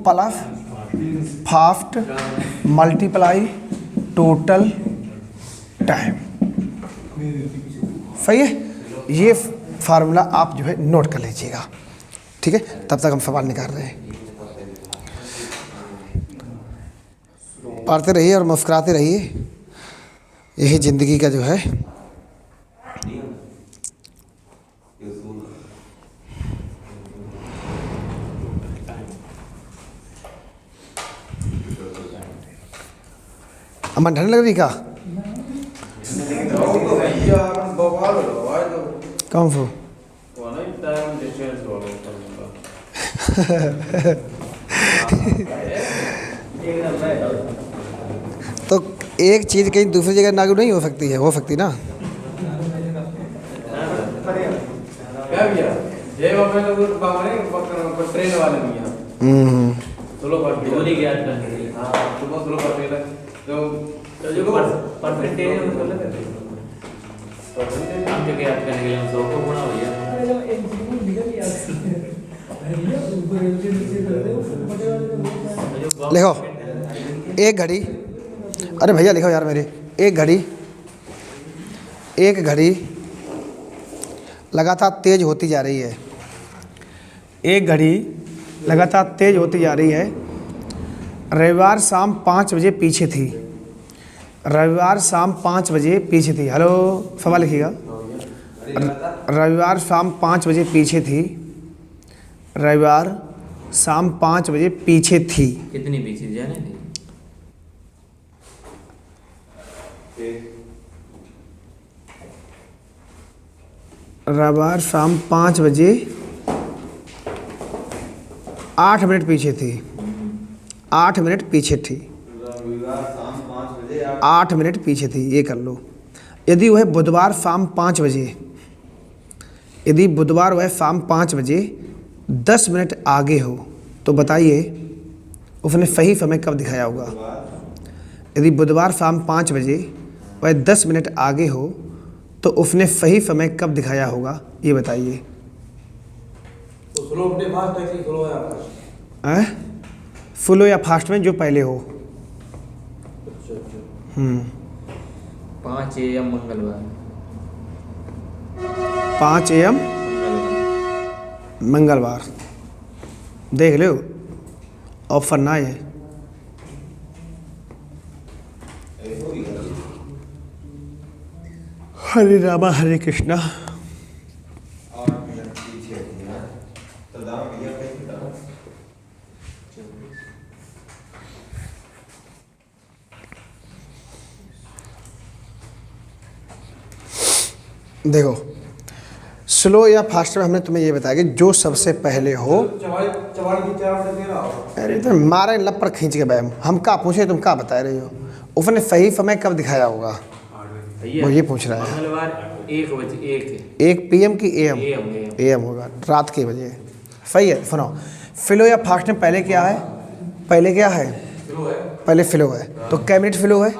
plus fast multiply total time. सही है, ये फार्मूला आप जो है नोट कर लीजिएगा, ठीक है। तब तक हम सवाल निकाल रहे हैं। पढ़ते रहिए और मुस्कुराते रहिए, यही ज़िंदगी का जो है अमन ठंड लग रही का कौन सो तो एक चीज़ कहीं दूसरी जगह लागू नहीं हो सकती है, हो सकती ना। ट्रेन वाले भी हैं सोलो पर दूरी के याद करने के लिए। हाँ सुबह सोलो पर पहले तो जो परसेंटेज मतलब परसेंटेज हम जगह याद करने के लिए हम सो को गुणा हो गया। लिखो एक घड़ी, अरे भैया लिखो यार मेरे, एक घड़ी लगातार तेज होती जा रही है, एक घड़ी लगातार तेज होती जा रही है। रविवार शाम 5 बजे पीछे थी, रविवार शाम 5 बजे पीछे थी। हेलो सवाल लिखिएगा। रविवार शाम 5 बजे पीछे थी, रविवार शाम 5 बजे पीछे थी। कितनी पीछे थी जाने दी? रविवार शाम 5 बजे 8 मिनट पीछे थी, 8 मिनट पीछे थी, 8 मिनट पीछे थी, ये कर लो। यदि वह बुधवार शाम 5 बजे, यदि बुधवार वह शाम 5 बजे 10 मिनट आगे हो तो बताइए उसने सही समय कब दिखाया होगा। यदि बुधवार शाम 5 बजे वह 10 मिनट आगे हो तो उसने सही समय कब दिखाया होगा, ये बताइए। तो स्लो अपने फास्ट है कि स्लो या फास्ट? फुलो या फास्ट में जो पहले हो। 5 AM मंगलवार, 5 AM मंगलवार, देख लो ऑप्शन ना है। हरे रामा हरे कृष्णा। देखो स्लो या फास्ट में हमने तुम्हें ये बताया कि जो सबसे पहले हो। अरे तो मारे लब पर खींच के बैम, हम क्या पूछे तुम क्या बता रहे हो। उसने सही समय कब दिखाया होगा वो ये पूछ रहा है। मंगलवार 1 बजे 1 PM की AM होगा, रात के बजे। सही है। सुनो फ्लो या फास्ट में पहले क्या है, पहले क्या है, पहले फ्लो है। तो कै मिनट फ्लो है,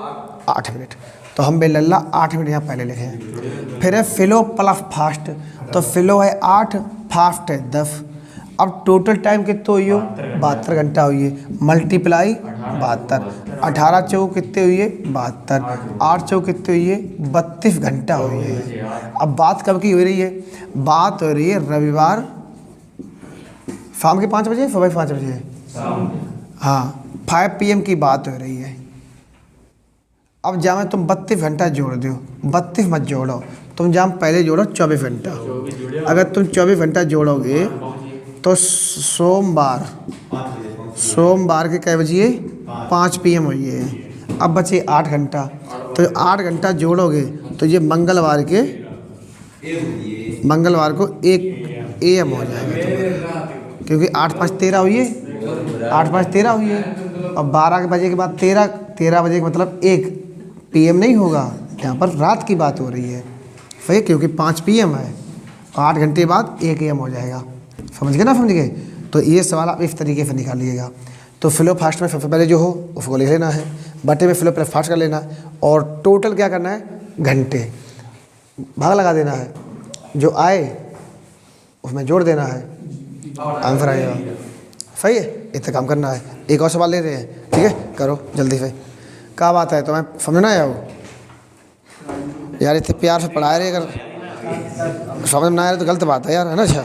8 मिनट। तो हम बेलल्ला 8 मिनट यहाँ पहले लिखे हैं। फिर है फ्लो प्लस फास्ट, तो फ्लो है 8, फास्ट है 10। अब टोटल टाइम कितना हुई हो, 72 घंटा हुई है। मल्टीप्लाई 72, 18 चौक कितने हुई है, 72, 8 चौक कितने हुई है, 32 घंटा हुई है। अब बात कब की हो रही है, बात हो रही है रविवार शाम के 5 बजे, सुबह 5 बजे, हाँ 5 PM की बात हो रही है। अब जामे तुम 32 घंटा जोड़ दो, 32 मत जोड़ो, तुम जाम पहले जोड़ो 24 घंटा। अगर तुम 24 घंटा जोड़ोगे तो सोमवार के कै बजे 5 PM हुई है। अब बचे 8 घंटा, तो 8 घंटा जोड़ोगे तो ये मंगलवार को 1 AM हो जाएगा तुम्हारा, क्योंकि 8 5 13 हुई है, 8 5 13 हुई है। अब 12 बजे के बाद 13 बजे का मतलब 1 PM नहीं होगा, यहाँ पर रात की बात हो रही है। सही, क्योंकि 5 PM है, 8 घंटे बाद 1 AM हो जाएगा। समझ गए ना, समझ गए। तो ये सवाल आप इस तरीके से निकालिएगा। तो फ्लो फास्ट में सबसे पहले जो हो उसको लिख लेना है, बटे में फ्लो पहले फास्ट कर लेना है, और टोटल क्या करना है, घंटे भाग लगा देना है, जो आए उसमें जोड़ देना है, आंसर आएगा। सही है, इतना काम करना है। एक और सवाल ले रहे हैं, ठीक है, करो जल्दी से। क्या बात है, तुम्हें समझना है वो यार, इतने प्यार से पढ़ा रहे, अगर समझ ना आ रहे तो गलत बात है यार, है ना। अच्छा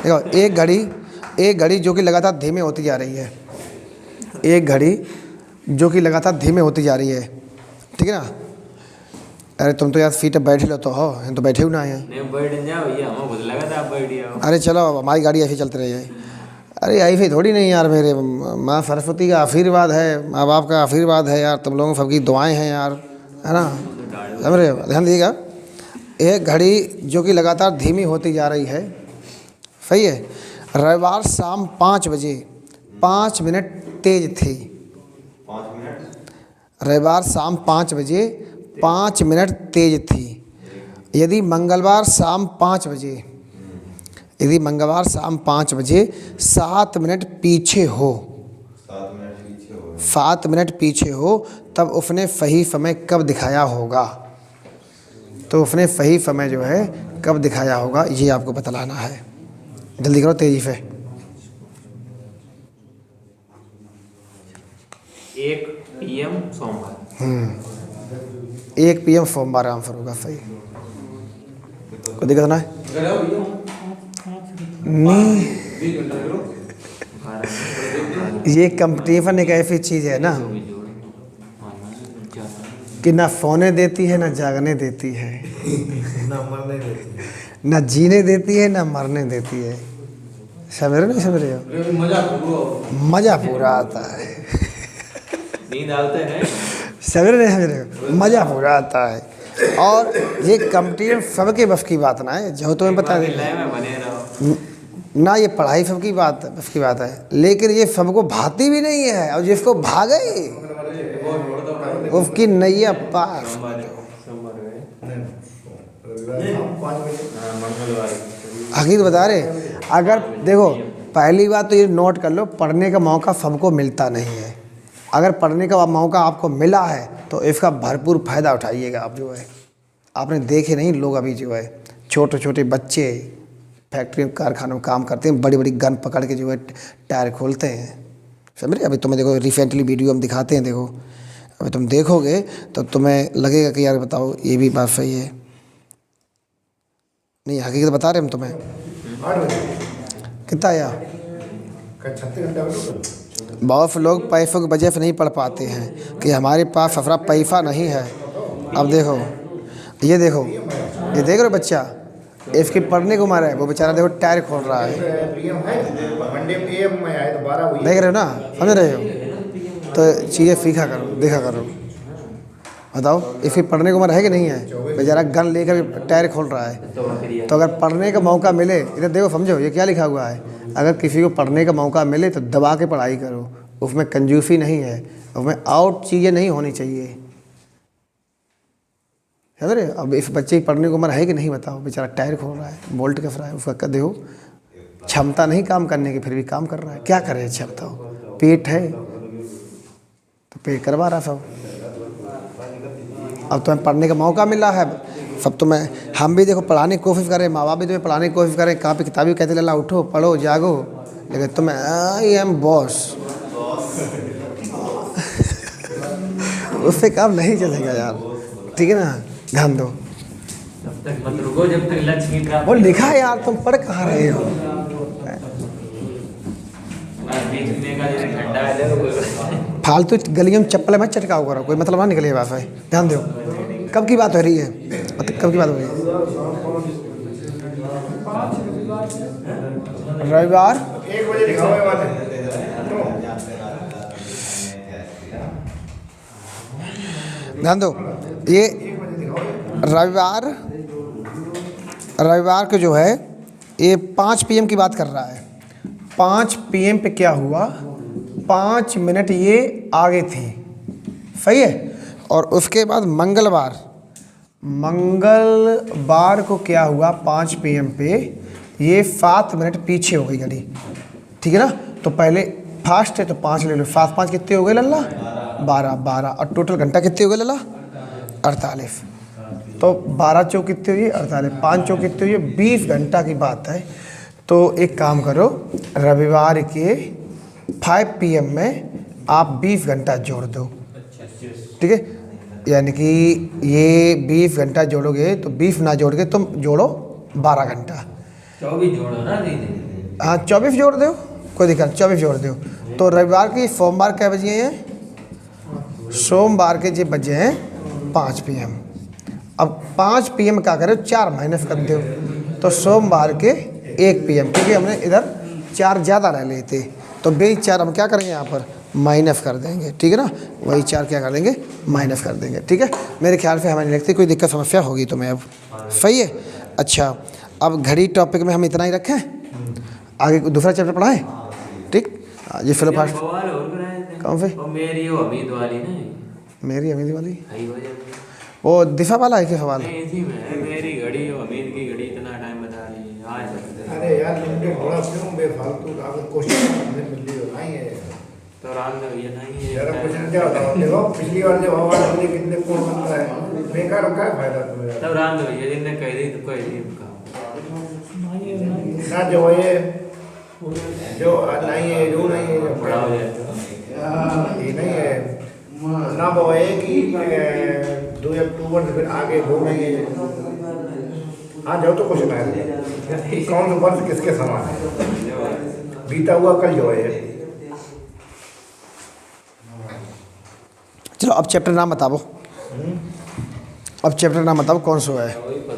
देखो, एक घड़ी जो कि लगातार धीमे होती जा रही है, एक घड़ी जो कि लगातार धीमे होती जा रही है, ठीक है ना। अरे तुम तो यार सीट बैठ लो तो हो, हम तो बैठे हुए ना हैं। अरे चलो हमारी गाड़ी ऐसी चलती रही है। अरे ऐसी थोड़ी नहीं यार, मेरे माँ सरस्वती का आशीर्वाद है, माँ बाप का आशीर्वाद है यार, तुम लोगों सबकी दुआएं हैं यार, है ना। समझ रहे हो, ध्यान दीजिएगा। एक घड़ी जो कि लगातार धीमी होती जा रही है, सही है। रविवार शाम 5 बजे 5 मिनट तेज थी। रविवार शाम 5 बजे 5 मिनट तेज थी। यदि मंगलवार शाम 5 बजे, यदि मंगलवार शाम 5 बजे 7 मिनट पीछे हो, 7 मिनट पीछे हो, तब उसने सही समय कब दिखाया होगा। तो उसने सही समय जो है कब दिखाया होगा, ये आपको बतलाना है। जल्दी करो, तेजी से। 1 PM सोमवार। 1 PM सोमवार आंसर होगा सही। कोई दिक्कत ना है नहीं, ये कंपटीशन एक ऐसी चीज़ है ना कि ना सोने देती है ना जागने देती है, ना मरने देती है, ना जीने देती है ना मरने देती है। समझ रहे, नहीं समझ रहे हो, मज़ा पूरा आता है। नींद आते हैं, समझ रहे, समझ रहे हो, मज़ा पूरा आता है। और ये कंपटीशन सबके बस की बात ना है, जो तुम्हें बता दें ना, ये पढ़ाई सबकी बात बस की बात है, लेकिन ये सबको भाती भी नहीं है, और जिसको भागे उसकी नैया पार। हकीकत बता रहे, अगर देखो पहली बात तो ये नोट कर लो, पढ़ने का मौका सबको मिलता नहीं है। अगर पढ़ने का मौका आपको मिला है तो इसका भरपूर फ़ायदा उठाइएगा। आप जो है आपने देखे नहीं, लोग अभी जो है छोटे छोटे बच्चे फैक्ट्री कारखानों में काम करते हैं, बड़ी बड़ी गन पकड़ के जो है टायर खोलते हैं। समझ रहे, अभी तुम्हें देखो रिसेंटली वीडियो हम दिखाते हैं, देखो अभी तुम देखोगे तो तुम्हें लगेगा कि यार बताओ ये भी बात सही है। नहीं हकीकत बता रहे हम तुम्हें। 8 बजे कितना आया, 36 घंटा। बहुत लोग पैसों की वजह से नहीं पढ़ पाते हैं कि हमारे पास सफरा पैसा नहीं है। अब देखो, ये देखो, ये देख रहे हो बच्चा, इसके पढ़ने को मारा है, वो बेचारा देखो टायर खोल रहा है। देख रहे हो ना, समझ रहे हो। तो चीज़ें सीखा करो, देखा करो। बताओ इसके पढ़ने को मारा है कि नहीं है, बेचारा गन लेकर टायर खोल रहा है। तो अगर पढ़ने का मौका मिले, इधर देखो, समझो ये क्या लिखा हुआ है, अगर किसी को पढ़ने का मौका मिले तो दबा के पढ़ाई करो, उसमें कंजूसी नहीं है, उसमें आउट चीज़ें नहीं होनी चाहिए। समझ रहे, अब इस बच्चे की पढ़ने को उम्र है कि नहीं बताओ, बेचारा टायर खोल रहा है, बोल्ट कस रहा है, उसका देखो क्षमता नहीं काम करने की, फिर भी काम कर रहा है। क्या करे, अच्छा बताओ, पेट है तो पेट करवा रहा सब। अब तुम्हें पढ़ने का मौका मिला है, सब तुम्हें, हम भी देखो पढ़ाने की कोशिश करें, माँ बाप भी तुम्हें पढ़ाने की कोशिश करें, कहाँ पे किताबी कहते लल्ला उठो पढ़ो जागो, लेकिन तुम्हें आई एम बॉस, उससे काम नहीं चलेगा यार, ठीक है ना। ध्यान दो, जब तक मत रुको, जब तक लक्ष्य की प्राप्ति। वो लिखा है यार, तुम पढ़ कहाँ रहे हो। फालतू गलियों में चप्पल मत चटकाओ करो, कोई मतलब ना निकले बात है। ध्यान दो, कब की बात हो रही है, कब की बात हो रही है, रविवार 1 बजे दिखावे वाले। ध्यान दो, ये रविवार को जो है ये 5 PM की बात कर रहा है। 5 PM पे क्या हुआ, 5 मिनट ये आगे थी, सही है। और उसके बाद मंगलवार को क्या हुआ, 5 PM पे ये 7 मिनट पीछे हो गई घड़ी, ठीक है ना। तो पहले फास्ट है तो 5 ले लो, 5 5 कितने हो गए लल्ला? 12 12। और टोटल घंटा कितने हो गए लल्ला? 48। तो 12 चौक कितने हुई? 48। 5 चौक कितने हुई? 20 घंटा की बात है। तो एक काम करो, रविवार के 5 PM में आप 20 घंटा जोड़ दो, ठीक है। यानी कि ये 20 घंटा जोड़ोगे तो 20 ना जोड़ के तुम जोड़ो 12 घंटा। 24 जोड़ो ना दीदी। हाँ 24 जोड़ दो, कोई दिक्कत, 24 जोड़ दो। तो रविवार की सोमवार क्या बजे हैं? सोमवार के जो बजे हैं 5 PM। अब 5 PM क्या करो, 4 माइनस कर दो, तो सोमवार के 1 PM, क्योंकि हमने इधर 4 ज़्यादा रह लेते, तो वही 4 हम क्या करेंगे यहाँ पर माइनस कर देंगे, ठीक है ना। वही 4 क्या कर देंगे? माइनस कर देंगे, ठीक है। मेरे ख्याल से हमें नहीं लगती कोई दिक्कत समस्या होगी तुम्हें अब, सही है। अच्छा, अब घड़ी टॉपिक में हम इतना ही रखें, आगे दूसरा चैप्टर पढ़ाएं, ठीक। ये फिर फास्ट बवाल और कराए थे। कौन से? और मेरी वो हमीद वाली ना, मेरी अमीदी वाली, आई वजह वो दिफा वाला है क्या सवाल? नहीं, इसी में है। मेरी घड़ी और हमीद की घड़ी इतना टाइम बता रही है, आज बता रही है। अरे यार लिमिटेड थोड़ा क्यों बेफालतू का क्वेश्चन हमने मिल लिया नहीं है तो राम ने भैया नहीं यार। है। क्वेश्चन क्या होता है? देखो पिछली बार जब हवा मुझे कितने कोड बनता है, बेकार का फायदा तुम्हें तब राम ने भैया जिनने कह दी तो कह दी उनका। ना जो ये जो नहीं है, जो नहीं है, बड़ा हो जाए ये नहीं है ना, वो है कि 2 अक्टूबर से फिर आगे वो नहीं है। हाँ जाओ तो क्वेश्चन आया, कौन सा वर्ष किसके समान है? बीता हुआ कल जो है। चलो अब चैप्टर नाम बताओ, अब चैप्टर नाम बताओ कौन सा है? वही पता